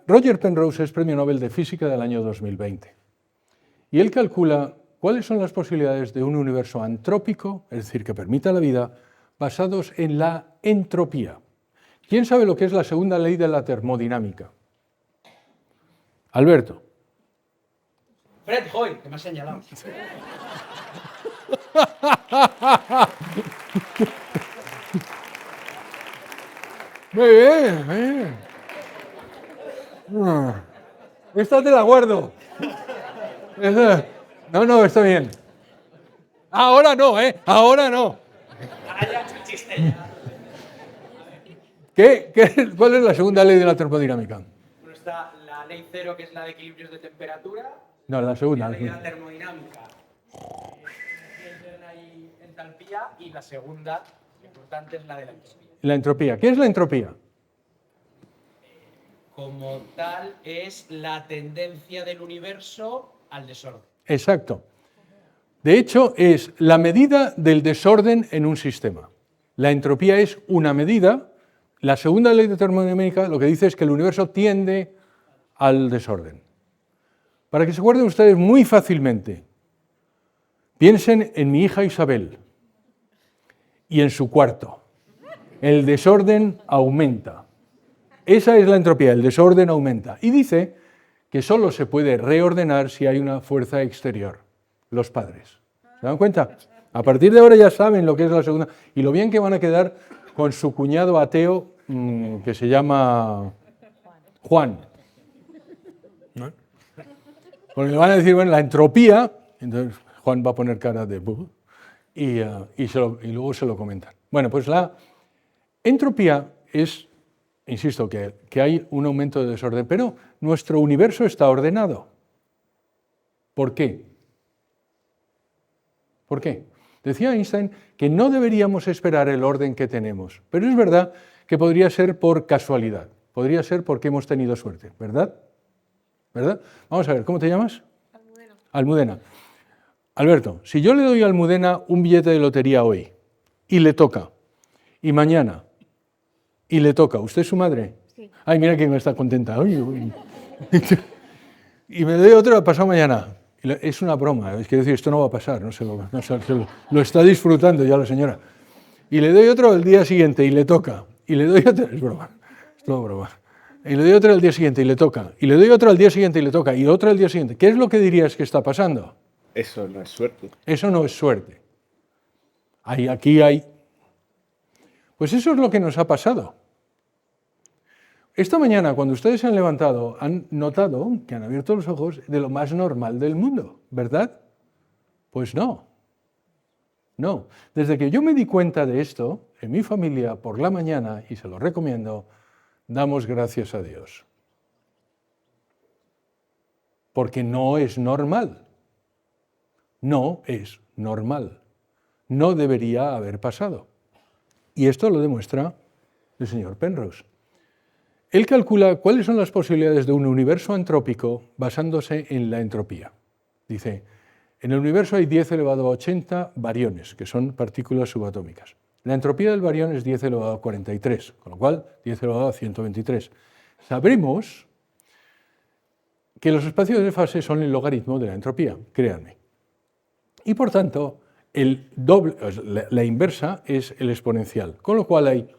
Roger Penrose es Premio Nobel de Física del año 2020 y él calcula cuáles son las posibilidades de un universo antrópico, es decir, que permita la vida, basados en la entropía. ¿Quién sabe lo que es la segunda ley de la termodinámica? Alberto. Fred Hoyle, que me ha señalado. Muy bien, muy bien. Esta te la guardo. No, está bien. Ahora no, ¿eh? Ahora no. Ahora ya es chiste ya. ¿Cuál es la segunda ley de la termodinámica? Bueno, está la ley cero, que es la de equilibrios de temperatura. No, la segunda. La ley de la termodinámica. Hay entalpía. Y la segunda, importante, es la de la entropía. La entropía. ¿Qué es la entropía? Como tal, es la tendencia del universo al desorden. Exacto. De hecho, es la medida del desorden en un sistema. La entropía es una medida. La segunda ley de termodinámica lo que dice es que el universo tiende al desorden. Para que se acuerden ustedes muy fácilmente, piensen en mi hija Isabel y en su cuarto. El desorden aumenta. Esa es la entropía, el desorden aumenta. Y dice que solo se puede reordenar si hay una fuerza exterior, los padres. ¿Se dan cuenta? A partir de ahora ya saben lo que es la segunda y lo bien que van a quedar con su cuñado ateo que se llama Juan. ¿No? Porque le van a decir, bueno, la entropía, entonces Juan va a poner cara de buh y luego se lo comentan. Bueno, pues la entropía es, insisto, que hay un aumento de desorden, pero nuestro universo está ordenado. ¿Por qué? ¿Por qué? Decía Einstein que no deberíamos esperar el orden que tenemos, pero es verdad que podría ser por casualidad. podría ser porque hemos tenido suerte, ¿verdad? ¿Verdad? Vamos a ver, ¿cómo te llamas? Almudena. Almudena. Alberto, si yo le doy a Almudena un billete de lotería hoy y le toca, y mañana, y le toca, ¿usted es su madre? Sí. Ay, mira quién está contenta. Uy, uy. Y me doy otro pasado mañana. Es una broma, es decir, esto no va a pasar, lo está disfrutando ya la señora. Y le doy otro al día siguiente y le toca. Y le doy otro, es broma, es todo broma. Y le doy otro al día siguiente y le toca. Y le doy otro al día siguiente y le toca. Y otro al día siguiente. ¿Qué es lo que dirías que está pasando? Eso no es suerte. Eso no es suerte. Aquí hay... Pues eso es lo que nos ha pasado. Esta mañana, cuando ustedes se han levantado, han notado que han abierto los ojos de lo más normal del mundo, ¿verdad? Pues no. No. Desde que yo me di cuenta de esto, en mi familia, por la mañana, y se lo recomiendo, damos gracias a Dios. Porque no es normal. No es normal. No debería haber pasado. Y esto lo demuestra el señor Penrose. Él calcula cuáles son las posibilidades de un universo antrópico basándose en la entropía. Dice, en el universo hay 10 elevado a 80 bariones, que son partículas subatómicas. La entropía del barión es 10 elevado a 43, con lo cual 10 elevado a 123. Sabremos que los espacios de fase son el logaritmo de la entropía, créanme. Y por tanto, la inversa es el exponencial, con lo cual hay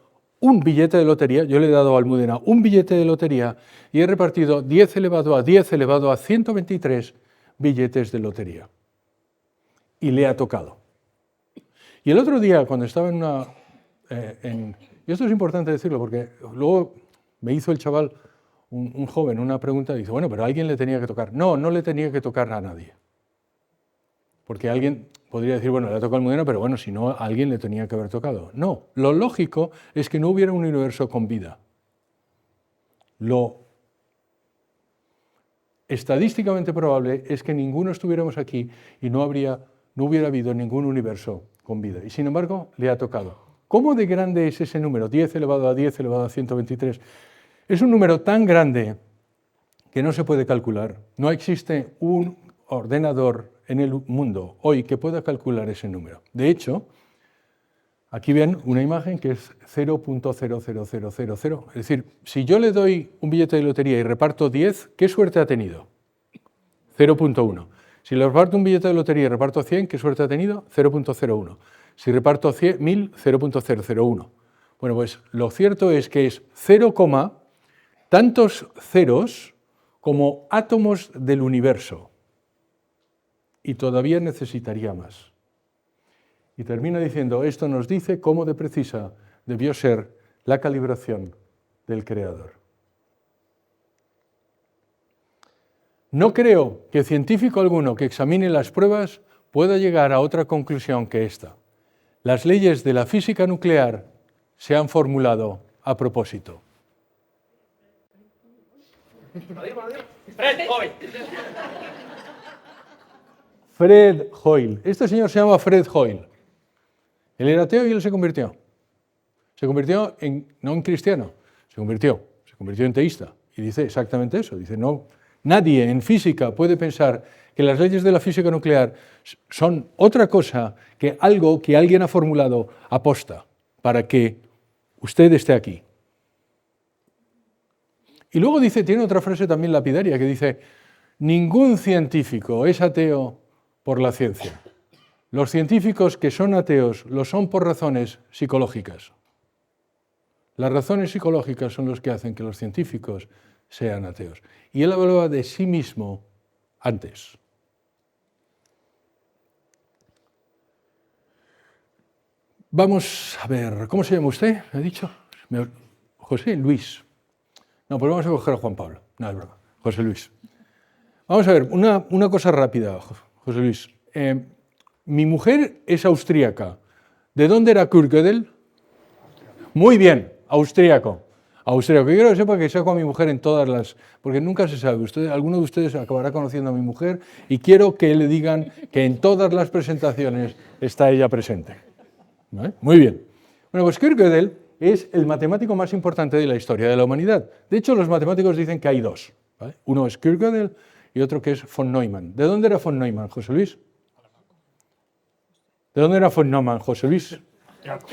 un billete de lotería, yo le he dado a Almudena un billete de lotería y he repartido 10 elevado a 10 elevado a 123 billetes de lotería. Y le ha tocado. Y el otro día, cuando estaba y esto es importante decirlo, porque luego me hizo el chaval, un joven, una pregunta, y dice, bueno, pero a alguien le tenía que tocar. No, no le tenía que tocar a nadie. Porque alguien podría decir, bueno, le ha tocado a Almudena, pero bueno, si no, a alguien le tenía que haber tocado. No, lo lógico es que no hubiera un universo con vida. Lo estadísticamente probable es que ninguno estuviéramos aquí y no hubiera habido ningún universo con vida. Y sin embargo, le ha tocado. ¿Cómo de grande es ese número? 10 elevado a 10 elevado a 123. Es un número tan grande que no se puede calcular. No existe un ordenador en el mundo hoy que pueda calcular ese número. De hecho, aquí ven una imagen que es 0.00000. Es decir, si yo le doy un billete de lotería y reparto 10, ¿qué suerte ha tenido? 0.1. Si le reparto un billete de lotería y reparto 100, ¿qué suerte ha tenido? 0.01. Si reparto 1000, 0.001. Bueno, pues lo cierto es que es 0, tantos ceros como átomos del universo. Y todavía necesitaría más. Y termina diciendo, esto nos dice cómo de precisa debió ser la calibración del Creador. No creo que científico alguno que examine las pruebas pueda llegar a otra conclusión que esta. Las leyes de la física nuclear se han formulado a propósito. Fred Hoyle. Este señor se llama Fred Hoyle. Él era ateo y él se convirtió. Se convirtió no en cristiano, se convirtió en teísta. Y dice exactamente eso. Dice, no, nadie en física puede pensar que las leyes de la física nuclear son otra cosa que algo que alguien ha formulado aposta para que usted esté aquí. Y luego dice, tiene otra frase también lapidaria que dice, ningún científico es ateo por la ciencia. Los científicos que son ateos lo son por razones psicológicas. Las razones psicológicas son los que hacen que los científicos sean ateos. Y él hablaba de sí mismo antes. Vamos a ver, ¿cómo se llama usted? ¿Me ha dicho? José Luis. No, pues vamos a coger a Juan Pablo. No, es broma. José Luis. Vamos a ver, una cosa rápida, José Luis. Mi mujer es austríaca. ¿De dónde era Kurt Gödel? Muy bien, austríaco. Austríaco. Yo quiero que sepa que saco a mi mujer en todas las... Porque nunca se sabe. Alguno de ustedes acabará conociendo a mi mujer y quiero que le digan que en todas las presentaciones está ella presente. ¿Vale? Muy bien. Bueno, pues Kurt Gödel es el matemático más importante de la historia de la humanidad. De hecho, los matemáticos dicen que hay dos, ¿vale? Uno es Kurt Gödel y otro que es von Neumann. ¿De dónde era von Neumann, José Luis? ¿De dónde era von Neumann, José Luis?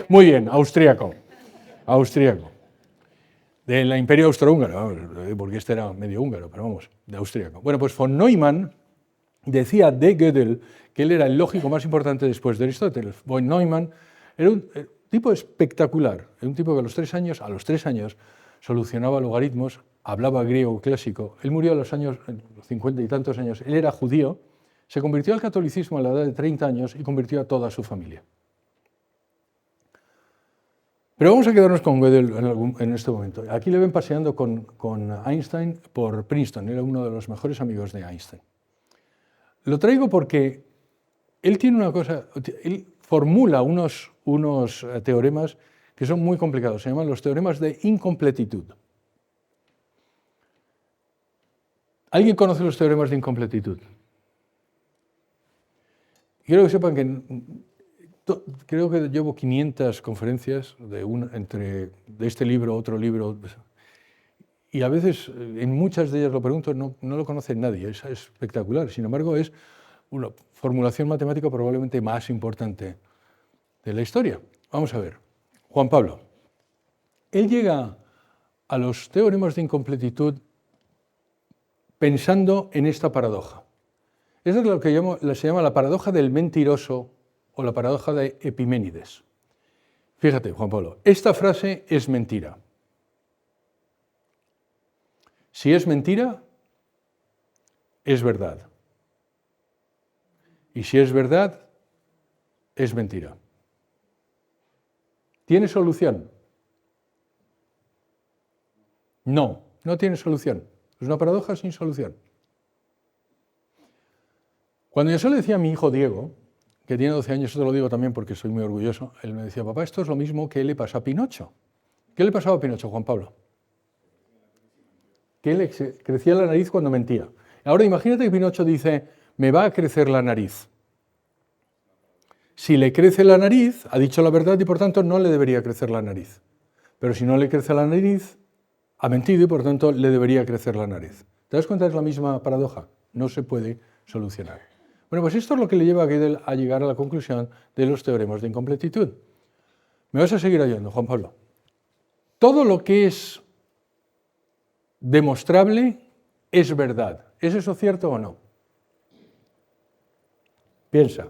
Muy bien, austríaco. Austríaco. Del Imperio Austrohúngaro, porque este era medio húngaro, pero vamos, de austríaco. Bueno, pues von Neumann decía de Gödel que él era el lógico más importante después de Aristóteles. Von Neumann era un tipo espectacular, un tipo que a los 3 años solucionaba logaritmos, hablaba griego clásico. Él murió a los 50 y tantos años, él era judío, se convirtió al catolicismo a la edad de 30 años y convirtió a toda su familia. Pero vamos a quedarnos con Gödel en este momento. Aquí le ven paseando con Einstein por Princeton, era uno de los mejores amigos de Einstein. Lo traigo porque él tiene una cosa, él formula unos teoremas que son muy complicados, se llaman los teoremas de incompletitud. ¿Alguien conoce los teoremas de incompletitud? Quiero que sepan que creo que llevo 500 conferencias de este libro, otro libro, y a veces en muchas de ellas lo pregunto, no lo conoce nadie, es espectacular. Sin embargo, es una formulación matemática probablemente más importante de la historia. Vamos a ver, Juan Pablo. Él llega a los teoremas de incompletitud pensando en esta paradoja. Esa es lo que se llama la paradoja del mentiroso o la paradoja de Epiménides. Fíjate, Juan Pablo, esta frase es mentira. Si es mentira, es verdad. Y si es verdad, es mentira. ¿Tiene solución? No, no tiene solución. Es una paradoja sin solución. Cuando yo se lo decía a mi hijo Diego, que tiene 12 años, eso te lo digo también porque soy muy orgulloso, él me decía, papá, esto es lo mismo que le pasó a Pinocho. ¿Qué le pasaba a Pinocho, Juan Pablo? Que le crecía la nariz cuando mentía. Ahora imagínate que Pinocho dice, me va a crecer la nariz. Si le crece la nariz, ha dicho la verdad y por tanto no le debería crecer la nariz. Pero si no le crece la nariz, ha mentido y por tanto le debería crecer la nariz. ¿Te das cuenta? Es la misma paradoja. No se puede solucionar. Bueno, pues esto es lo que le lleva a Gödel a llegar a la conclusión de los teoremas de incompletitud. ¿Me vas a seguir oyendo, Juan Pablo? Todo lo que es demostrable es verdad. ¿Es eso cierto o no? Piensa.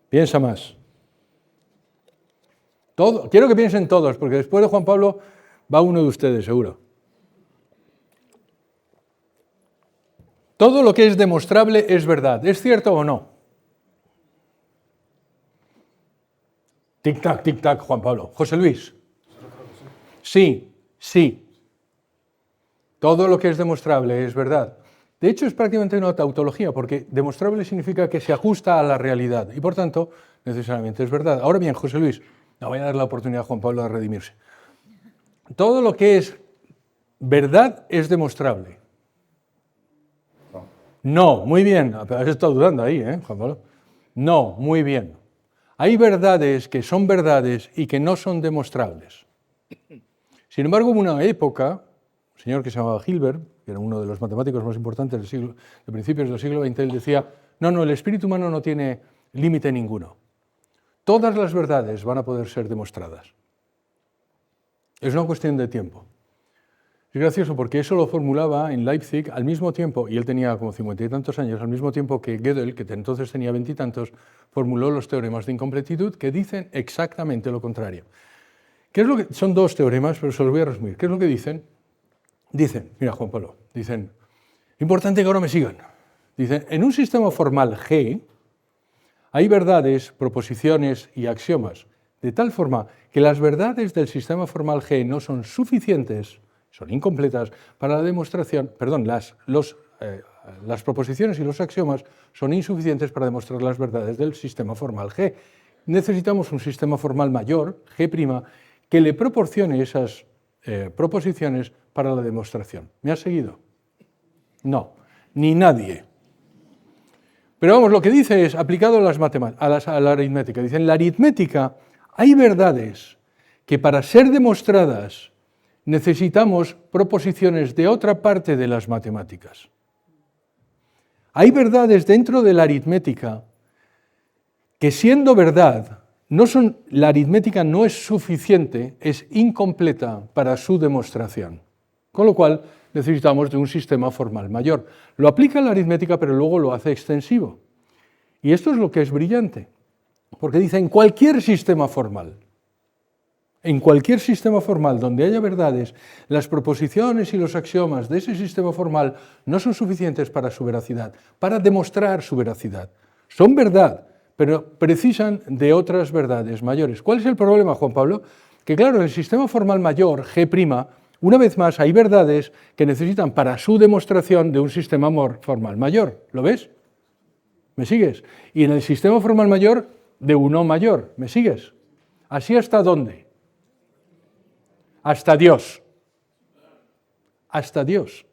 Piensa más. Quiero que piensen todos, porque después de Juan Pablo va uno de ustedes, seguro. Todo lo que es demostrable es verdad. ¿Es cierto o no? Tic-tac, Juan Pablo. José Luis. Sí, sí. Todo lo que es demostrable es verdad. De hecho, es prácticamente una tautología, porque demostrable significa que se ajusta a la realidad y, por tanto, necesariamente es verdad. Ahora bien, José Luis, le voy a dar la oportunidad a Juan Pablo de redimirse. Todo lo que es verdad es demostrable. No, muy bien. Has estado dudando ahí, Juan Pablo? No, muy bien. Hay verdades que son verdades y que no son demostrables. Sin embargo, hubo una época, un señor que se llamaba Hilbert, que era uno de los matemáticos más importantes de principios del siglo XX, él decía, no, el espíritu humano no tiene límite ninguno. Todas las verdades van a poder ser demostradas. Es una cuestión de tiempo. Es gracioso porque eso lo formulaba en Leipzig al mismo tiempo, y él tenía como 50 y tantos años, al mismo tiempo que Gödel, que entonces tenía 20 y tantos, formuló los teoremas de incompletitud que dicen exactamente lo contrario. ¿Qué es lo que, son dos teoremas, pero se los voy a resumir. ¿Qué es lo que dicen? Dicen, mira Juan Pablo, dicen, importante que ahora me sigan. Dicen, en un sistema formal G hay verdades, proposiciones y axiomas, de tal forma que las verdades del sistema formal G no son suficientes, son incompletas para la demostración, perdón, las proposiciones y los axiomas son insuficientes para demostrar las verdades del sistema formal G. Necesitamos un sistema formal mayor, G', que le proporcione esas proposiciones para la demostración. ¿Me has seguido? No, ni nadie. Pero vamos, lo que dice es, aplicado a la aritmética, dicen, la aritmética Hay verdades que para ser demostradas necesitamos proposiciones de otra parte de las matemáticas. Hay verdades dentro de la aritmética que, siendo verdad, la aritmética no es suficiente, es incompleta para su demostración. Con lo cual necesitamos de un sistema formal mayor. Lo aplica la aritmética, pero luego lo hace extensivo. Y esto es lo que es brillante, porque dice, en cualquier sistema formal donde haya verdades, las proposiciones y los axiomas de ese sistema formal no son suficientes para su veracidad, para demostrar su veracidad. Son verdad, pero precisan de otras verdades mayores. ¿Cuál es el problema, Juan Pablo? Que claro, en el sistema formal mayor, G', una vez más hay verdades que necesitan para su demostración de un sistema formal mayor. ¿Lo ves? ¿Me sigues? Y en el sistema formal mayor, de uno mayor. ¿Me sigues? ¿Así hasta dónde? Hasta Dios. Hasta Dios.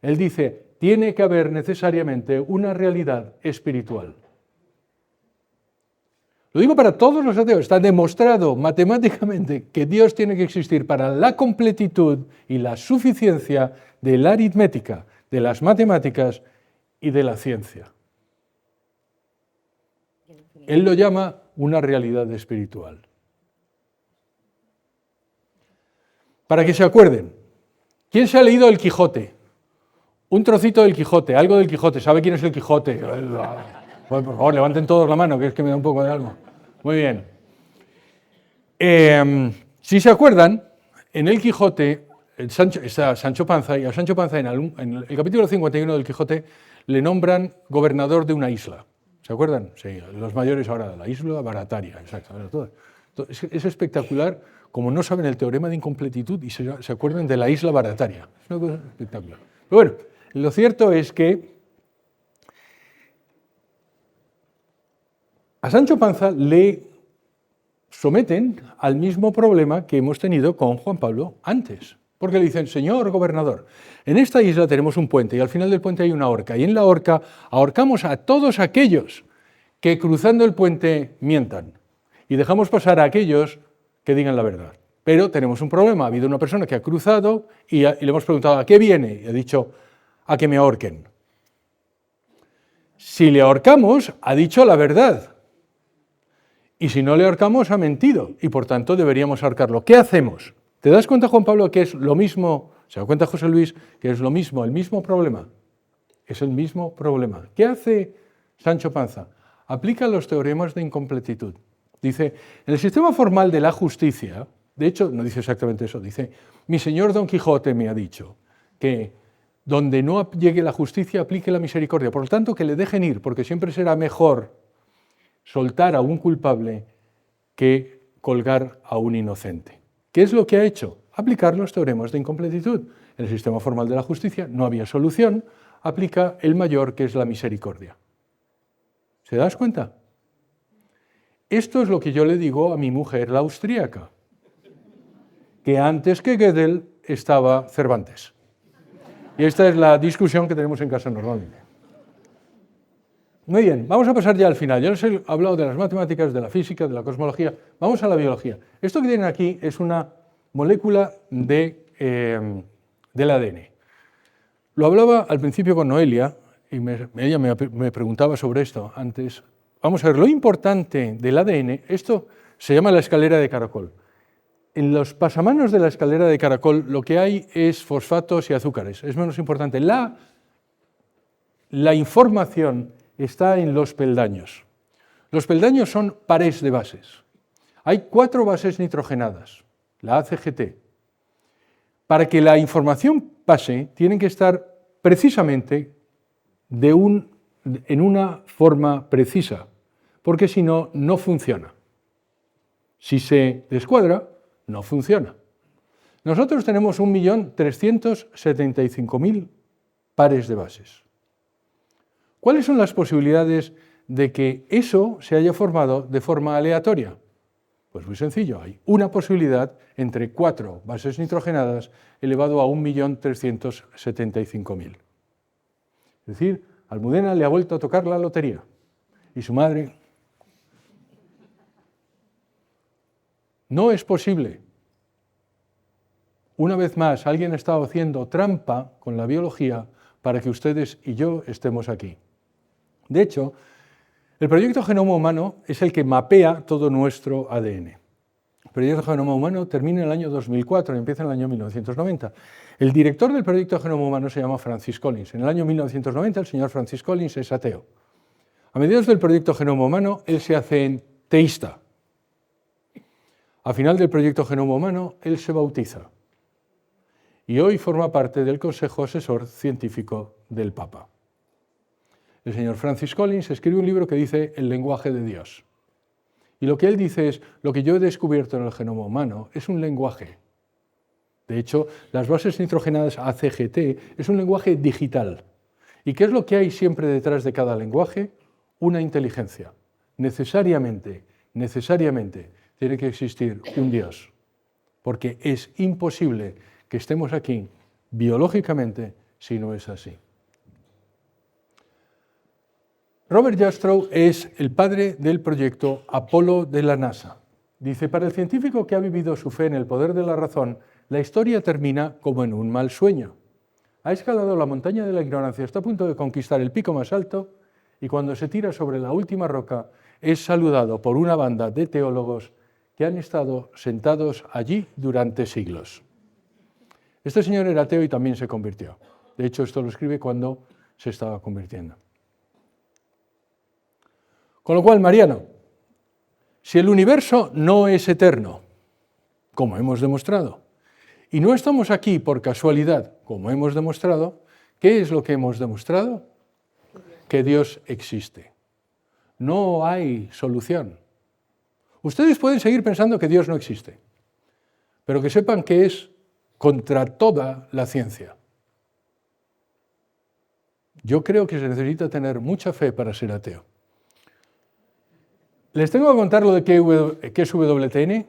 Él dice, tiene que haber necesariamente una realidad espiritual. Lo digo para todos los ateos, está demostrado matemáticamente que Dios tiene que existir para la completitud y la suficiencia de la aritmética, de las matemáticas y de la ciencia. Él lo llama una realidad espiritual. Para que se acuerden, ¿quién se ha leído El Quijote? Un trocito del Quijote, algo del Quijote. ¿Sabe quién es el Quijote? Bueno, por favor, levanten todos la mano, que es que me da un poco de algo. Muy bien. Si se acuerdan, en El Quijote está Sancho Panza, y a Sancho Panza en el capítulo 51 del Quijote le nombran gobernador de una isla. ¿Se acuerdan? Sí, los mayores ahora, la isla Barataria, exacto. Es espectacular como no saben el teorema de incompletitud y se acuerdan de la isla Barataria. Es una cosa espectacular. Pero bueno, lo cierto es que a Sancho Panza le someten al mismo problema que hemos tenido con Juan Pablo antes. Porque le dicen, señor gobernador, en esta isla tenemos un puente y al final del puente hay una horca. Y en la horca ahorcamos a todos aquellos que cruzando el puente mientan. Y dejamos pasar a aquellos que digan la verdad. Pero tenemos un problema. Ha habido una persona que ha cruzado y le hemos preguntado, ¿a qué viene? Y ha dicho, a que me ahorquen. Si le ahorcamos, ha dicho la verdad. Y si no le ahorcamos, ha mentido. Y por tanto deberíamos ahorcarlo. ¿Qué hacemos? ¿Te das cuenta, Juan Pablo, que es lo mismo? ¿Se da cuenta, José Luis, que es lo mismo, el mismo problema? Es el mismo problema. ¿Qué hace Sancho Panza? Aplica los teoremas de incompletitud. Dice, en el sistema formal de la justicia, de hecho, no dice exactamente eso, dice, mi señor Don Quijote me ha dicho que donde no llegue la justicia, aplique la misericordia. Por lo tanto, que le dejen ir, porque siempre será mejor soltar a un culpable que colgar a un inocente. ¿Qué es lo que ha hecho? Aplicar los teoremas de incompletitud. En el sistema formal de la justicia no había solución, aplica el mayor, que es la misericordia. ¿Se das cuenta? Esto es lo que yo le digo a mi mujer, la austríaca, que antes que Gödel estaba Cervantes. Y esta es la discusión que tenemos en casa normalmente. Muy bien, vamos a pasar ya al final. Yo les he hablado de las matemáticas, de la física, de la cosmología. Vamos a la biología. Esto que tienen aquí es una molécula del ADN. Lo hablaba al principio con Noelia, y ella me preguntaba sobre esto antes. Vamos a ver, lo importante del ADN, esto se llama la escalera de caracol. En los pasamanos de la escalera de caracol lo que hay es fosfatos y azúcares. Es menos importante. La información está en los peldaños. Los peldaños son pares de bases. Hay 4 bases nitrogenadas, la ACGT. Para que la información pase, tienen que estar precisamente en una forma precisa, porque si no, no funciona. Si se descuadra, no funciona. Nosotros tenemos 1.375.000 pares de bases. ¿Cuáles son las posibilidades de que eso se haya formado de forma aleatoria? Pues muy sencillo, hay una posibilidad entre 4 bases nitrogenadas elevado a 1.375.000. Es decir, Almudena le ha vuelto a tocar la lotería y su madre... No es posible. Una vez más, alguien ha estado haciendo trampa con la biología para que ustedes y yo estemos aquí. De hecho, el proyecto Genoma Humano es el que mapea todo nuestro ADN. El proyecto Genoma Humano termina en el año 2004 y empieza en el año 1990. El director del proyecto Genoma Humano se llama Francis Collins. En el año 1990 el señor Francis Collins es ateo. A mediados del proyecto Genoma Humano él se hace teísta. A final del proyecto Genoma Humano él se bautiza. Y hoy forma parte del Consejo Asesor Científico del Papa. El señor Francis Collins escribe un libro que dice El lenguaje de Dios. Y lo que él dice es, lo que yo he descubierto en el genoma humano es un lenguaje. De hecho, las bases nitrogenadas ACGT es un lenguaje digital. ¿Y qué es lo que hay siempre detrás de cada lenguaje? Una inteligencia. Necesariamente tiene que existir un Dios. Porque es imposible que estemos aquí biológicamente si no es así. Robert Jastrow es el padre del proyecto Apolo de la NASA. Dice, para el científico que ha vivido su fe en el poder de la razón, la historia termina como en un mal sueño. Ha escalado la montaña de la ignorancia, está a punto de conquistar el pico más alto y cuando se tira sobre la última roca es saludado por una banda de teólogos que han estado sentados allí durante siglos. Este señor era ateo y también se convirtió. De hecho, esto lo escribe cuando se estaba convirtiendo. Con lo cual, Mariano, si el universo no es eterno, como hemos demostrado, y no estamos aquí por casualidad, como hemos demostrado, ¿qué es lo que hemos demostrado? Que Dios existe. No hay solución. Ustedes pueden seguir pensando que Dios no existe, pero que sepan que es contra toda la ciencia. Yo creo que se necesita tener mucha fe para ser ateo. Les tengo que contar lo de qué es WTN.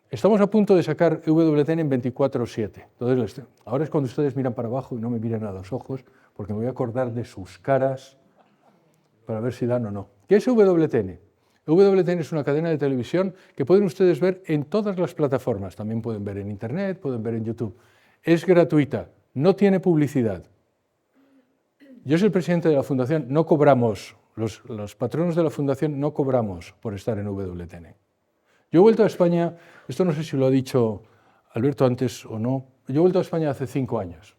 Estamos a punto de sacar WTN en 24/7. Entonces, ahora es cuando ustedes miran para abajo y no me miran a los ojos, porque me voy a acordar de sus caras para ver si dan o no. ¿Qué es WTN? WTN es una cadena de televisión que pueden ustedes ver en todas las plataformas. También pueden ver en Internet, pueden ver en YouTube. Es gratuita, no tiene publicidad. Yo soy el presidente de la fundación, no cobramos. Los patronos de la fundación no cobramos por estar en WTN. Yo he vuelto a España, esto no sé si lo ha dicho Alberto antes o no, yo he vuelto a España hace 5 años,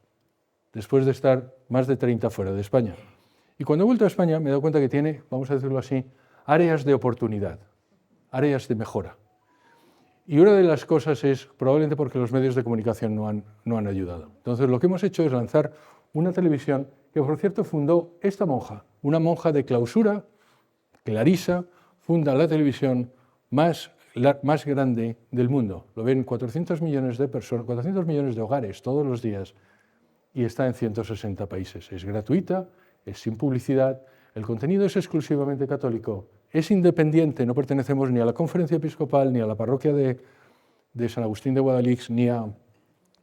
después de estar más de 30 fuera de España. Y cuando he vuelto a España me he dado cuenta que tiene, vamos a decirlo así, áreas de oportunidad, áreas de mejora. Y una de las cosas es probablemente porque los medios de comunicación no han ayudado. Entonces lo que hemos hecho es lanzar una televisión que, por cierto, fundó esta monja, una monja de clausura, Clarisa, funda la televisión más grande del mundo. Lo ven 400 millones de personas, 400 millones de hogares todos los días y está en 160 países. Es gratuita, es sin publicidad, el contenido es exclusivamente católico, es independiente, no pertenecemos ni a la Conferencia Episcopal, ni a la parroquia de San Agustín de Guadalix, ni a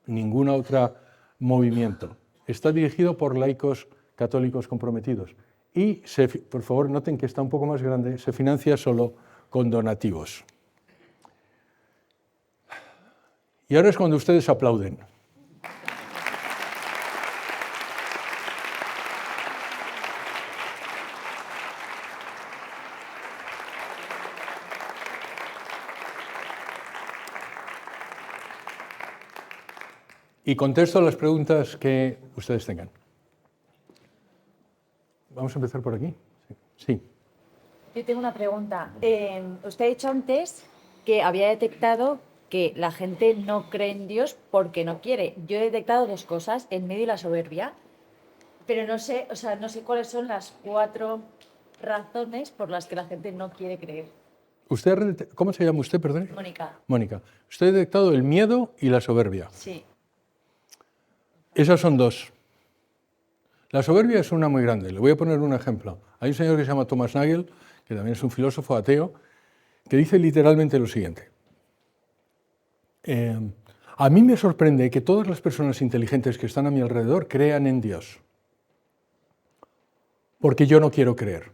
ningún otro movimiento. Está dirigido por laicos católicos comprometidos. Y, por favor, noten que está un poco más grande, se financia solo con donativos. Y ahora es cuando ustedes aplauden. Y contesto las preguntas que ustedes tengan. Vamos a empezar por aquí. Sí. Yo tengo una pregunta. Usted ha dicho antes que había detectado que la gente no cree en Dios porque no quiere. Yo he detectado 2 cosas, el miedo y la soberbia, pero no sé cuáles son las 4 razones por las que la gente no quiere creer. ¿Cómo se llama usted, perdón? Mónica. Mónica. Usted ha detectado el miedo y la soberbia. Sí. Esas son 2. La soberbia es una muy grande. Le voy a poner un ejemplo. Hay un señor que se llama Thomas Nagel, que también es un filósofo ateo, que dice literalmente lo siguiente. A mí me sorprende que todas las personas inteligentes que están a mi alrededor crean en Dios. Porque yo no quiero creer.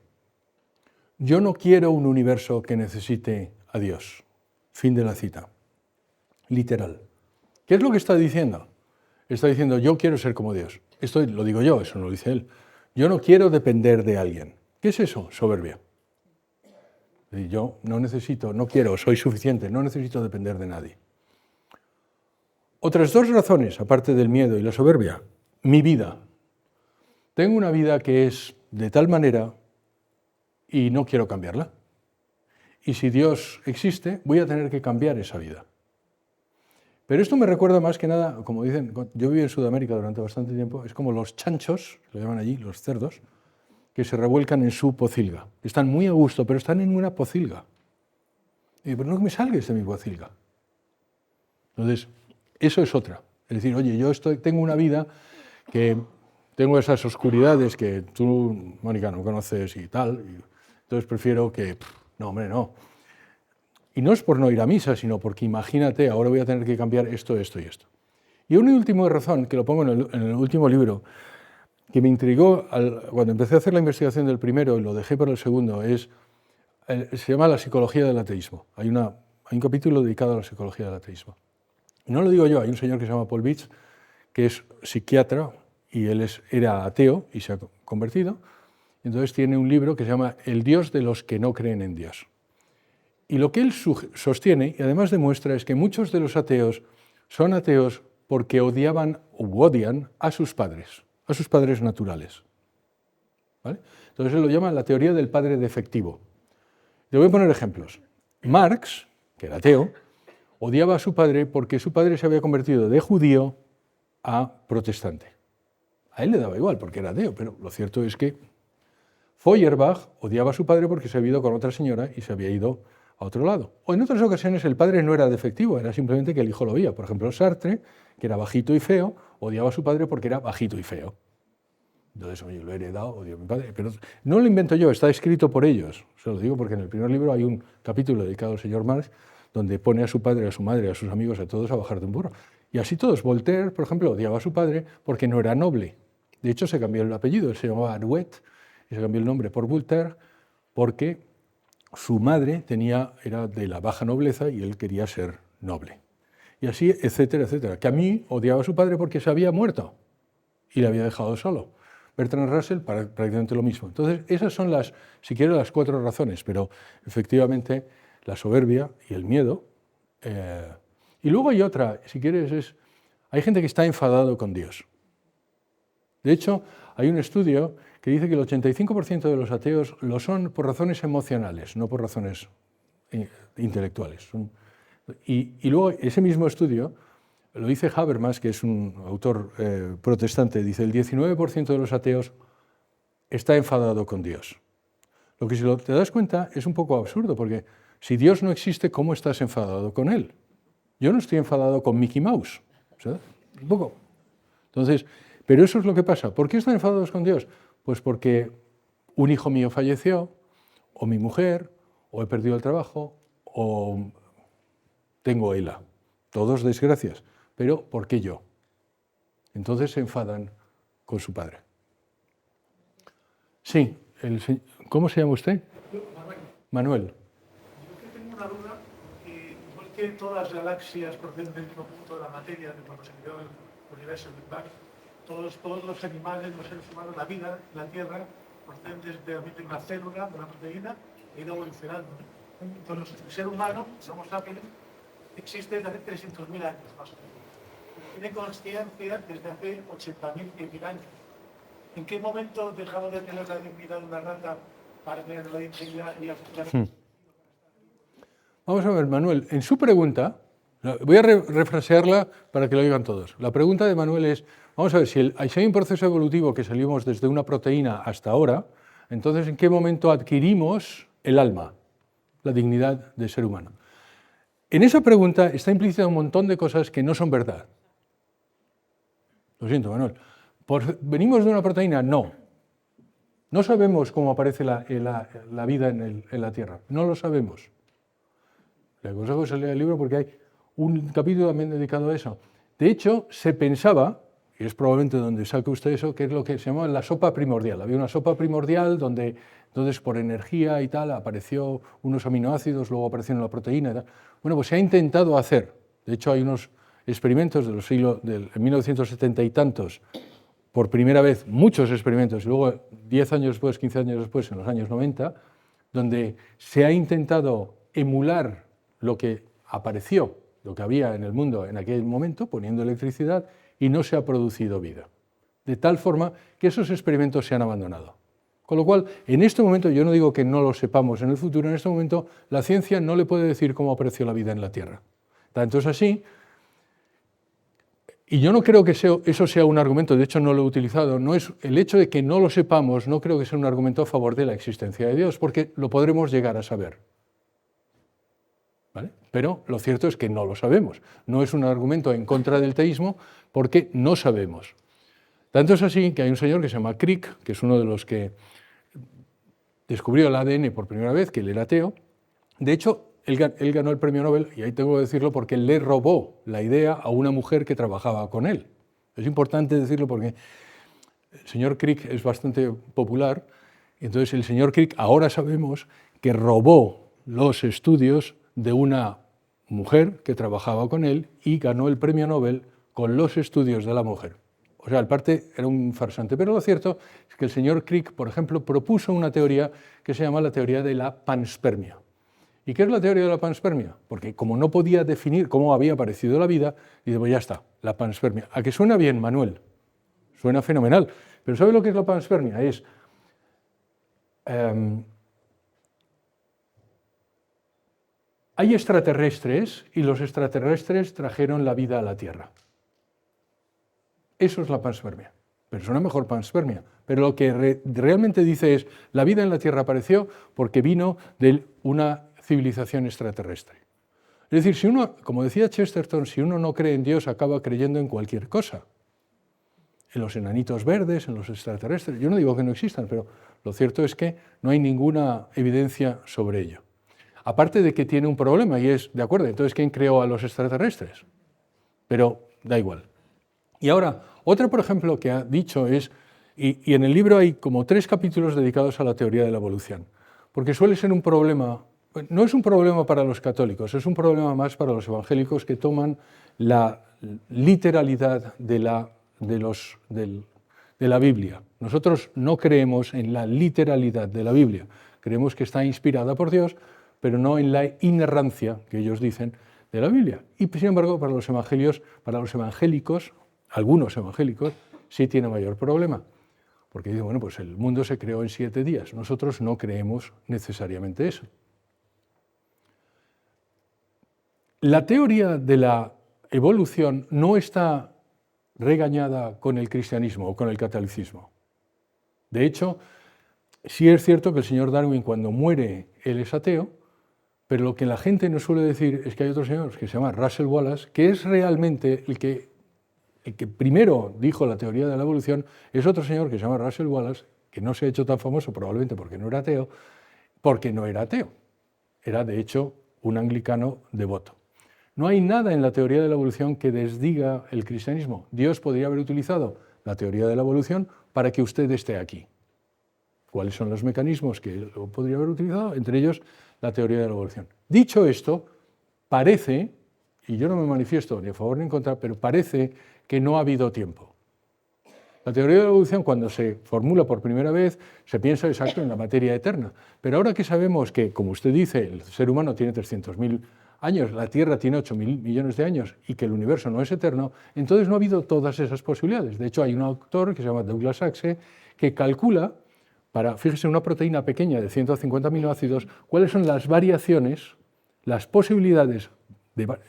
Yo no quiero un universo que necesite a Dios. Fin de la cita. Literal. ¿Qué es lo que está diciendo? Está diciendo, yo quiero ser como Dios. Esto lo digo yo, eso no lo dice él. Yo no quiero depender de alguien. ¿Qué es eso? Soberbia. Yo no necesito, no quiero, soy suficiente, no necesito depender de nadie. Otras dos razones, aparte del miedo y la soberbia. Mi vida. Tengo una vida que es de tal manera y no quiero cambiarla. Y si Dios existe, voy a tener que cambiar esa vida. Pero esto me recuerda más que nada, como dicen, yo viví en Sudamérica durante bastante tiempo, es como los chanchos, lo llaman allí, los cerdos, que se revuelcan en su pocilga. Están muy a gusto, pero están en una pocilga. Y digo, pero no me salgues de mi pocilga. Entonces, eso es otra. Es decir, oye, yo tengo una vida que tengo esas oscuridades que tú, Mónica, no conoces y tal, y entonces prefiero que, no, hombre, no. Y no es por no ir a misa, sino porque imagínate, ahora voy a tener que cambiar esto, esto y esto. Y una última razón, que lo pongo en el último libro, que me intrigó cuando empecé a hacer la investigación del primero y lo dejé para el segundo, se llama La psicología del ateísmo. Hay un capítulo dedicado a la psicología del ateísmo. Y no lo digo yo, hay un señor que se llama Paul Bitz, que es psiquiatra, y él era ateo y se ha convertido. Entonces tiene un libro que se llama El Dios de los que no creen en Dios. Y lo que él sostiene, y además demuestra, es que muchos de los ateos son ateos porque odiaban u odian a sus padres naturales. ¿Vale? Entonces él lo llama la teoría del padre defectivo. Le voy a poner ejemplos. Marx, que era ateo, odiaba a su padre porque su padre se había convertido de judío a protestante. A él le daba igual porque era ateo, pero lo cierto es que Feuerbach odiaba a su padre porque se había ido con otra señora y se había ido a otro lado. O en otras ocasiones el padre no era defectivo, era simplemente que el hijo lo veía. Por ejemplo, Sartre, que era bajito y feo, odiaba a su padre porque era bajito y feo. Entonces, oye, lo he heredado, odio a mi padre. Pero no lo invento yo, está escrito por ellos. Se lo digo porque en el primer libro hay un capítulo dedicado al señor Marx donde pone a su padre, a su madre, a sus amigos, a todos a bajar de un burro. Y así todos. Voltaire, por ejemplo, odiaba a su padre porque no era noble. De hecho, se cambió el apellido, él se llamaba Arouet, y se cambió el nombre por Voltaire porque su madre era de la baja nobleza y él quería ser noble. Y así, etcétera, etcétera. Camus odiaba a su padre porque se había muerto y le había dejado solo. Bertrand Russell, prácticamente lo mismo. Entonces, esas son si quieres, las 4 razones, pero efectivamente la soberbia y el miedo. Y luego hay otra, si quieres, hay gente que está enfadado con Dios. De hecho, hay un estudio que dice que el 85% de los ateos lo son por razones emocionales, no por razones intelectuales. Y luego ese mismo estudio lo dice Habermas, que es un autor protestante, dice el 19% de los ateos está enfadado con Dios. Lo que si te das cuenta es un poco absurdo, porque si Dios no existe, ¿cómo estás enfadado con Él? Yo no estoy enfadado con Mickey Mouse, ¿sabes? Un poco. Entonces, pero eso es lo que pasa. ¿Por qué están enfadados con Dios? Pues porque un hijo mío falleció, o mi mujer, o he perdido el trabajo, o tengo ELA. Todos desgracias. Pero ¿por qué yo? Entonces se enfadan con su padre. Sí, ¿cómo se llama usted? Manuel. Manuel. Yo tengo una duda, igual que todas las galaxias proceden del mismo punto de la materia, de cuando se creó el universo, el Big Bang, todos los animales, los seres humanos, la vida, la Tierra, proceden de una célula, de una proteína, e ha ido evolucionando. Entonces, el ser humano, somos sapiens, existe desde hace 300.000 años más o menos. Tiene consciencia desde hace 80.000 años. ¿En qué momento dejamos de tener la dignidad de una rata para tener la dignidad y la Vamos a ver, Manuel, en su pregunta, voy a refrasearla para que lo oigan todos. La pregunta de Manuel es, vamos a ver, si hay un proceso evolutivo que salimos desde una proteína hasta ahora, entonces ¿en qué momento adquirimos el alma, la dignidad de ser humano? En esa pregunta está implícita un montón de cosas que no son verdad. Lo siento, Manuel. ¿Venimos de una proteína? No. No sabemos cómo aparece la vida en la Tierra. No lo sabemos. Le aconsejo que se lea el libro porque hay un capítulo también dedicado a eso. De hecho, se pensaba, y es probablemente donde saque usted eso, que es lo que se llama la sopa primordial. Había una sopa primordial donde entonces por energía y tal apareció unos aminoácidos, luego aparecieron la proteína y tal. Bueno, pues se ha intentado hacer, de hecho hay unos experimentos en 1970 y tantos, por primera vez, muchos experimentos, y luego 10 años después, 15 años después, en los años 90, donde se ha intentado emular lo que apareció, lo que había en el mundo en aquel momento, poniendo electricidad, y no se ha producido vida. De tal forma que esos experimentos se han abandonado. Con lo cual, en este momento, yo no digo que no lo sepamos en el futuro, en este momento la ciencia no le puede decir cómo apareció la vida en la Tierra. Tanto es así. Y yo no creo que eso sea un argumento, de hecho no lo he utilizado, no es el hecho de que no lo sepamos, no creo que sea un argumento a favor de la existencia de Dios, porque lo podremos llegar a saber. ¿Vale? Pero lo cierto es que no lo sabemos. No es un argumento en contra del teísmo, porque no sabemos. Tanto es así que hay un señor que se llama Crick, que es uno de los que descubrió el ADN por primera vez, que él era ateo. De hecho, él ganó el premio Nobel, y ahí tengo que decirlo porque le robó la idea a una mujer que trabajaba con él. Es importante decirlo porque el señor Crick es bastante popular, y entonces el señor Crick ahora sabemos que robó los estudios de una mujer que trabajaba con él y ganó el premio Nobel con los estudios de la mujer. O sea, el parte era un farsante, pero lo cierto es que el señor Crick, por ejemplo, propuso una teoría que se llama la teoría de la panspermia. ¿Y qué es la teoría de la panspermia? Porque como no podía definir cómo había aparecido la vida, dice, pues ya está, la panspermia. ¿A que suena bien, Manuel? Suena fenomenal. Pero ¿sabe lo que es la panspermia? Es hay extraterrestres y los extraterrestres trajeron la vida a la Tierra. Eso es la panspermia. Pero suena mejor panspermia. Pero lo que realmente dice es, la vida en la Tierra apareció porque vino de una civilización extraterrestre. Es decir, si uno, como decía Chesterton, si uno no cree en Dios, acaba creyendo en cualquier cosa. En los enanitos verdes, en los extraterrestres. Yo no digo que no existan, pero lo cierto es que no hay ninguna evidencia sobre ello. Aparte de que tiene un problema, y es, de acuerdo, entonces, ¿quién creó a los extraterrestres? Pero da igual. Y ahora, otra, por ejemplo, que ha dicho es, y en el libro hay como 3 capítulos dedicados a la teoría de la evolución, porque suele ser un problema, no es un problema para los católicos, es un problema más para los evangélicos que toman la literalidad de la Biblia. Nosotros no creemos en la literalidad de la Biblia, creemos que está inspirada por Dios, pero no en la inerrancia, que ellos dicen, de la Biblia. Y sin embargo, para los evangélicos, algunos evangélicos, sí tiene mayor problema, porque dicen, bueno, pues el mundo se creó en 7 días. Nosotros no creemos necesariamente eso. La teoría de la evolución no está regañada con el cristianismo o con el catolicismo. De hecho, sí es cierto que el señor Darwin, cuando muere, él es ateo, pero lo que la gente nos suele decir es que hay otro señor que se llama Russell Wallace, que es realmente el que primero dijo la teoría de la evolución, es otro señor que se llama Russell Wallace, que no se ha hecho tan famoso probablemente porque no era ateo, era de hecho un anglicano devoto. No hay nada en la teoría de la evolución que desdiga el cristianismo. Dios podría haber utilizado la teoría de la evolución para que usted esté aquí. ¿Cuáles son los mecanismos que lo podría haber utilizado? Entre ellos, la teoría de la evolución. Dicho esto, parece, y yo no me manifiesto ni a favor ni en contra, pero parece que no ha habido tiempo. La teoría de la evolución, cuando se formula por primera vez, se piensa exacto en la materia eterna. Pero ahora que sabemos que, como usted dice, el ser humano tiene 300.000 años, la Tierra tiene 8.000 millones de años y que el universo no es eterno, entonces no ha habido todas esas posibilidades. De hecho, hay un autor que se llama Douglas Saxe que calcula, fíjese, una proteína pequeña de 150 aminoácidos, cuáles son las variaciones, las posibilidades,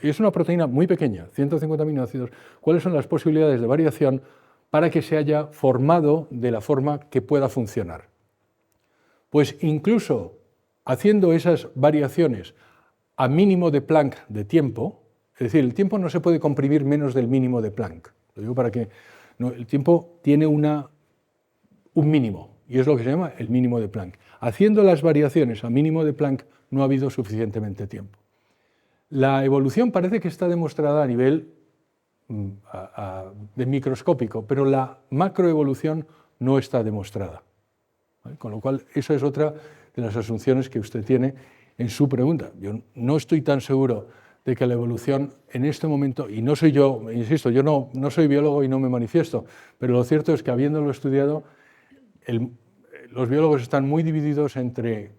es una proteína muy pequeña, 150 aminoácidos, cuáles son las posibilidades de variación para que se haya formado de la forma que pueda funcionar. Pues incluso haciendo esas variaciones a mínimo de Planck de tiempo, es decir, el tiempo no se puede comprimir menos del mínimo de Planck, lo digo para que el tiempo tiene un mínimo, y es lo que se llama el mínimo de Planck. Haciendo las variaciones a mínimo de Planck no ha habido suficientemente tiempo. La evolución parece que está demostrada a nivel de microscópico, pero la macroevolución no está demostrada. ¿Vale? Con lo cual, esa es otra de las asunciones que usted tiene en su pregunta. Yo no estoy tan seguro de que la evolución en este momento, y no soy yo, insisto, yo no soy biólogo y no me manifiesto, pero lo cierto es que habiéndolo estudiado, los biólogos están muy divididos entre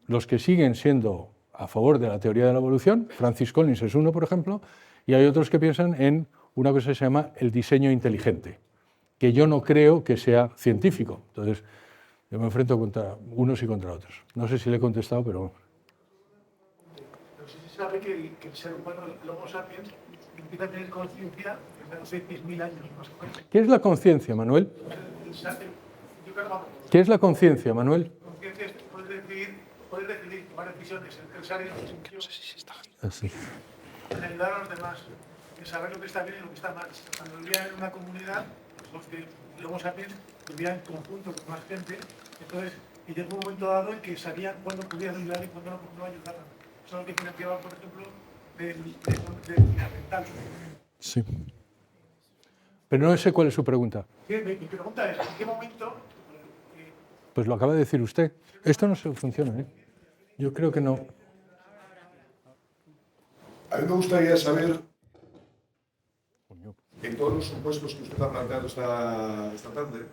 los que siguen siendo a favor de la teoría de la evolución, Francis Collins es uno, por ejemplo, y hay otros que piensan en una cosa que se llama el diseño inteligente, que yo no creo que sea científico. Entonces, yo me enfrento contra unos y contra otros. No sé si le he contestado, pero... No sé si sabe que el ser humano, el Homo sapiens, empieza a tener conciencia desde hace 10.000 años más o menos. ¿Qué es la conciencia, Manuel? Yo creo que ¿Qué es la conciencia, Manuel? conciencia es poder decidir, tomar decisiones, el pensar en los sentidos, Así. en ayudar a los demás, en saber lo que está bien y lo que está mal. Cuando vivía en una comunidad, los que el Homo sapiens vivía en conjunto con más gente, entonces, y llegó un momento dado en que sabían cuándo podían ayudar y cuándo no ayudaban. Eso es lo que financiaba, por ejemplo, del fundamental. Sí. Pero no sé cuál es su pregunta. Sí, mi pregunta es, ¿en qué momento? Pues lo acaba de decir usted. Esto no se funciona, ¿eh? Yo creo que no. A mí me gustaría saber, en todos los supuestos que usted ha planteado esta tarde,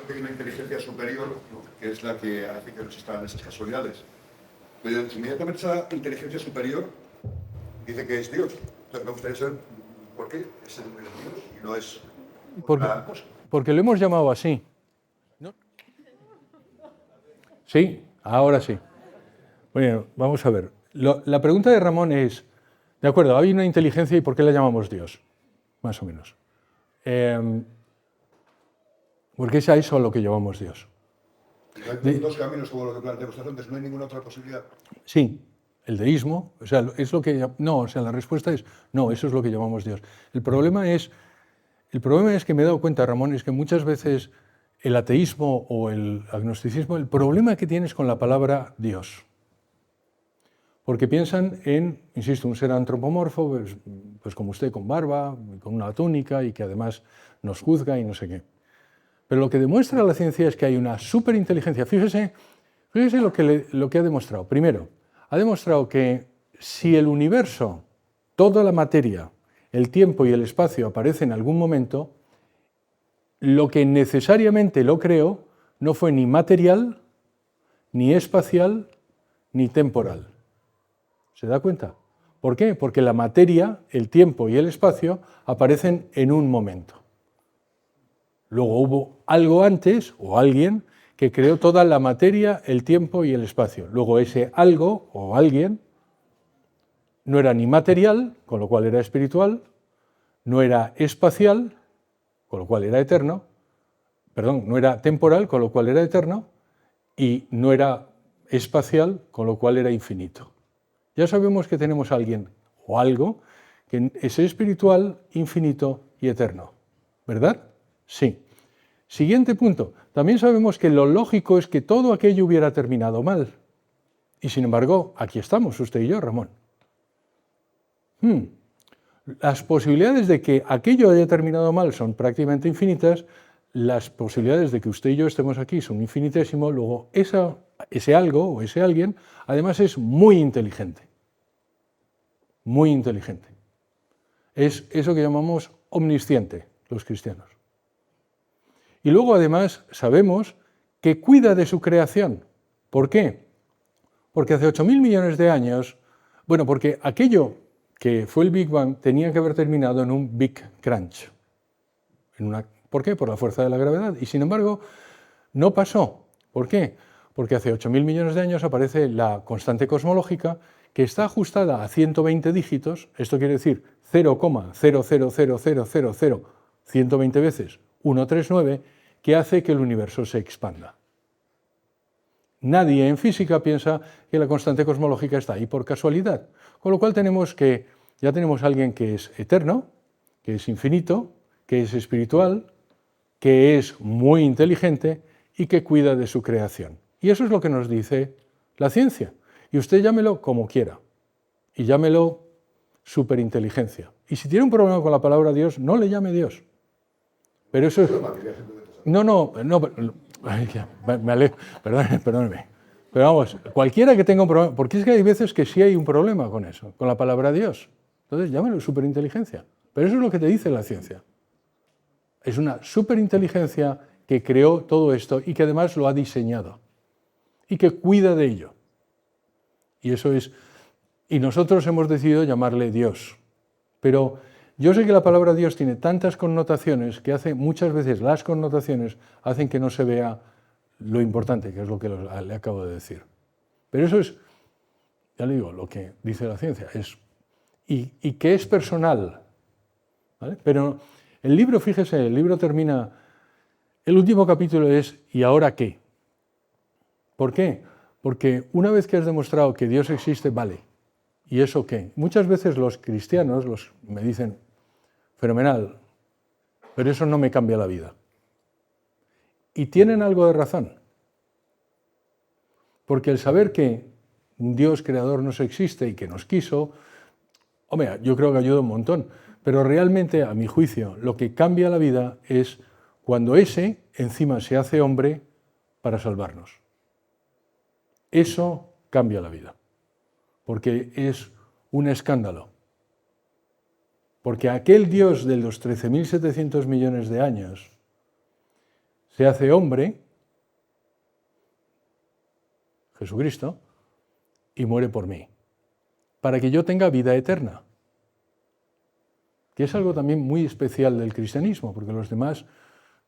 hay una inteligencia superior, ¿no?, que es la que hace que no existan esas casualidades. Pero inmediatamente esa inteligencia superior dice que es Dios. Entonces me gustaría saber por qué es el Dios y no es otra cosa. Porque lo hemos llamado así. ¿No? Sí, ahora sí. Bueno, vamos a ver. La pregunta de Ramón es, de acuerdo, hay una inteligencia y ¿por qué la llamamos Dios? Más o menos. Porque es a eso a lo que llamamos Dios. Y hay dos caminos como lo que plantea usted antes, no hay ninguna otra posibilidad. Sí, el deísmo, o sea, es lo que... No, o sea, la respuesta es no, eso es lo que llamamos Dios. El problema es que me he dado cuenta, Ramón, es que muchas veces el ateísmo o el agnosticismo, el problema que tienes con la palabra Dios. Porque piensan en, insisto, un ser antropomorfo, pues como usted, con barba, con una túnica y que además nos juzga y no sé qué. Pero lo que demuestra la ciencia es que hay una superinteligencia. Fíjese lo que ha demostrado. Primero, ha demostrado que si el universo, toda la materia, el tiempo y el espacio aparece en algún momento, lo que necesariamente lo creó no fue ni material, ni espacial, ni temporal. ¿Se da cuenta? ¿Por qué? Porque la materia, el tiempo y el espacio aparecen en un momento. Luego hubo algo antes, o alguien, que creó toda la materia, el tiempo y el espacio. Luego ese algo o alguien no era ni material, con lo cual era espiritual, no era espacial, con lo cual era eterno, perdón, no era temporal, con lo cual era eterno, y no era espacial, con lo cual era infinito. Ya sabemos que tenemos a alguien o algo que es espiritual, infinito y eterno, ¿verdad? Sí. Siguiente punto. También sabemos que lo lógico es que todo aquello hubiera terminado mal. Y sin embargo, aquí estamos, usted y yo, Ramón. Las posibilidades de que aquello haya terminado mal son prácticamente infinitas, las posibilidades de que usted y yo estemos aquí son infinitésimo, luego ese algo o ese alguien además es muy inteligente. Muy inteligente. Es eso que llamamos omnisciente, los cristianos. Y luego además sabemos que cuida de su creación. ¿Por qué? Porque hace 8.000 millones de años, bueno, porque aquello que fue el Big Bang tenía que haber terminado en un Big Crunch. ¿Por qué? Por la fuerza de la gravedad. Y sin embargo, no pasó. ¿Por qué? Porque hace 8.000 millones de años aparece la constante cosmológica que está ajustada a 120 dígitos, esto quiere decir 0,0000000 120 veces 139, que hace que el universo se expanda. Nadie en física piensa que la constante cosmológica está ahí por casualidad, con lo cual ya tenemos a alguien que es eterno, que es infinito, que es espiritual, que es muy inteligente y que cuida de su creación. Y eso es lo que nos dice la ciencia. Y usted llámelo como quiera. Y llámelo superinteligencia. Y si tiene un problema con la palabra Dios, no le llame Dios. Pero eso es... No, ay, me alejo, perdóneme. Pero vamos, cualquiera que tenga un problema, porque es que hay veces que sí hay un problema con eso, con la palabra Dios. Entonces llámelo superinteligencia. Pero eso es lo que te dice la ciencia. Es una superinteligencia que creó todo esto y que además lo ha diseñado y que cuida de ello. Y eso es... Y nosotros hemos decidido llamarle Dios. Pero yo sé que la palabra Dios tiene tantas connotaciones que hace muchas veces las connotaciones hacen que no se vea lo importante, que es lo que le acabo de decir. Pero eso es, ya le digo, lo que dice la ciencia. Y que es personal. ¿Vale? Pero el libro, fíjese, el libro termina, el último capítulo es ¿y ahora qué? ¿Por qué? Porque una vez que has demostrado que Dios existe, vale. ¿Y eso qué? Muchas veces los cristianos me dicen, fenomenal, pero eso no me cambia la vida. Y tienen algo de razón. Porque el saber que un Dios creador nos existe y que nos quiso, hombre, yo creo que ayuda un montón. Pero realmente, a mi juicio, lo que cambia la vida es cuando ese encima se hace hombre para salvarnos. Eso cambia la vida. Porque es un escándalo. Porque aquel Dios de los 13.700 millones de años se hace hombre, Jesucristo, y muere por mí, para que yo tenga vida eterna. Que es algo también muy especial del cristianismo, porque los demás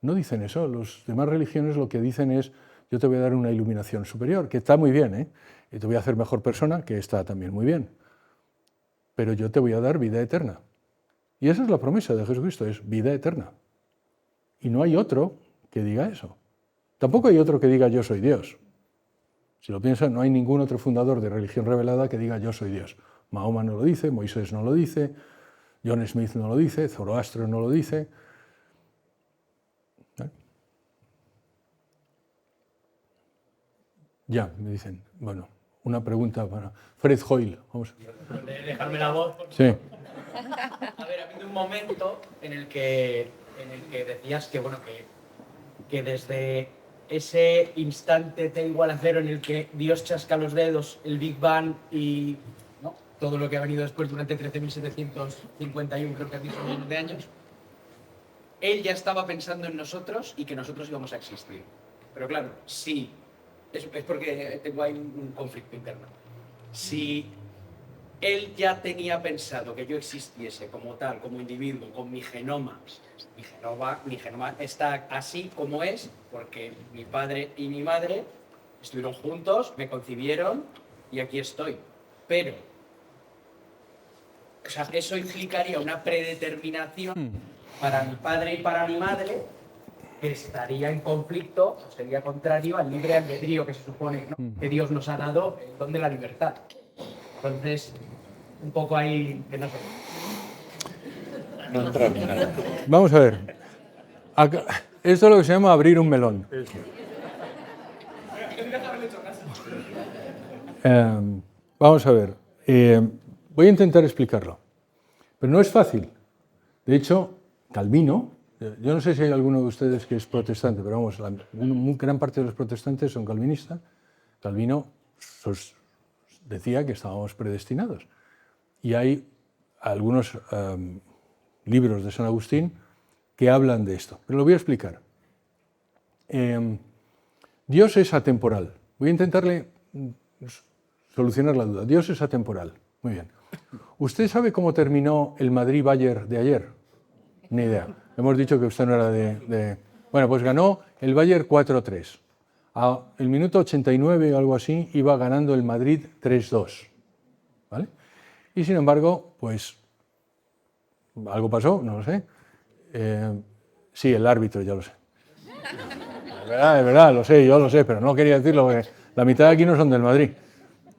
no dicen eso. Los demás religiones lo que dicen es, yo te voy a dar una iluminación superior, que está muy bien, ¿eh? Y te voy a hacer mejor persona, que está también muy bien. Pero yo te voy a dar vida eterna. Y esa es la promesa de Jesucristo, es vida eterna. Y no hay otro que diga eso. Tampoco hay otro que diga yo soy Dios. Si lo piensan, no hay ningún otro fundador de religión revelada que diga yo soy Dios. Mahoma no lo dice, Moisés no lo dice, John Smith no lo dice, Zoroastro no lo dice. ¿Eh? Ya, me dicen, bueno, una pregunta para Fred Hoyle. Vamos. Dejarme la voz. Sí. A ver, ha habido un momento en el que decías que, bueno, que desde ese instante t igual a cero en el que Dios chasca los dedos, el Big Bang y ¿no? todo lo que ha venido después durante 13.751, creo que has dicho, millones de años, Él ya estaba pensando en nosotros y que nosotros íbamos a existir. Pero claro, sí, es porque tengo ahí un conflicto interno. Si Él ya tenía pensado que yo existiese como tal, como individuo, con mi genoma está así como es, porque mi padre y mi madre estuvieron juntos, me concibieron y aquí estoy. Pero, o sea, eso implicaría una predeterminación para mi padre y para mi madre que estaría en conflicto, o sería contrario al libre albedrío que se supone, ¿no? Que Dios nos ha dado, el don de la libertad. Entonces, un poco ahí que no sé. Vamos a ver. Acá, esto es lo que se llama abrir un melón. Vamos a ver. Voy a intentar explicarlo. Pero no es fácil. De hecho, Calvino, yo no sé si hay alguno de ustedes que es protestante, pero vamos, gran parte de los protestantes son calvinistas. Calvino decía que estábamos predestinados. Y hay algunos libros de San Agustín que hablan de esto. Pero lo voy a explicar. Dios es atemporal. Voy a intentarle solucionar la duda. Dios es atemporal. Muy bien. ¿Usted sabe cómo terminó el Madrid-Bayern de ayer? Ni idea. Hemos dicho que usted no era de... Bueno, pues ganó el Bayern 4-3. Al minuto 89 o algo así iba ganando el Madrid 3-2. ¿Vale? Y sin embargo, pues algo pasó, no lo sé. Sí, el árbitro, ya lo sé. De verdad, lo sé, yo lo sé, pero no quería decirlo porque la mitad de aquí no son del Madrid.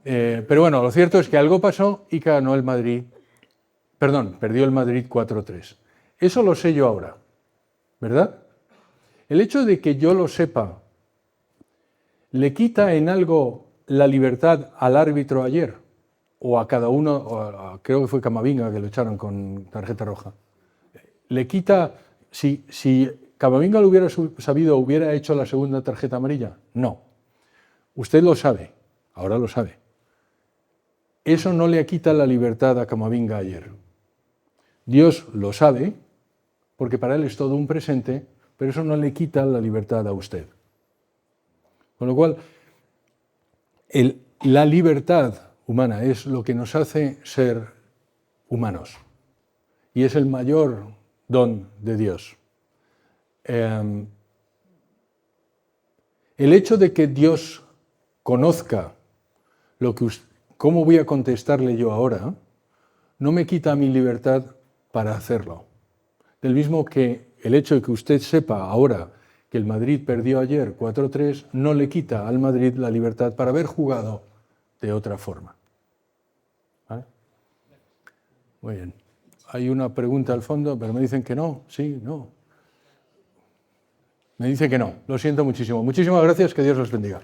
Pero bueno, lo cierto es que algo pasó y ganó el Madrid, perdió el Madrid 4-3. Eso lo sé yo ahora, ¿verdad? El hecho de que yo lo sepa, ¿le quita en algo la libertad al árbitro ayer? o a cada uno, creo que fue Camavinga que lo echaron con tarjeta roja. Le quita, si Camavinga lo hubiera sabido, ¿hubiera hecho la segunda tarjeta amarilla? No. Usted lo sabe, ahora lo sabe. Eso no le quita la libertad a Camavinga ayer. Dios lo sabe, porque para él es todo un presente, pero eso no le quita la libertad a usted. Con lo cual, la libertad humana es lo que nos hace ser humanos. Y es el mayor don de Dios. El hecho de que Dios conozca cómo voy a contestarle yo ahora, no me quita mi libertad para hacerlo. Del mismo que el hecho de que usted sepa ahora que el Madrid perdió ayer 4-3, no le quita al Madrid la libertad para haber jugado de otra forma. ¿Vale? Muy bien. Hay una pregunta al fondo, pero me dicen que no. Sí, no. Me dice que no. Lo siento muchísimo. Muchísimas gracias. Que Dios los bendiga.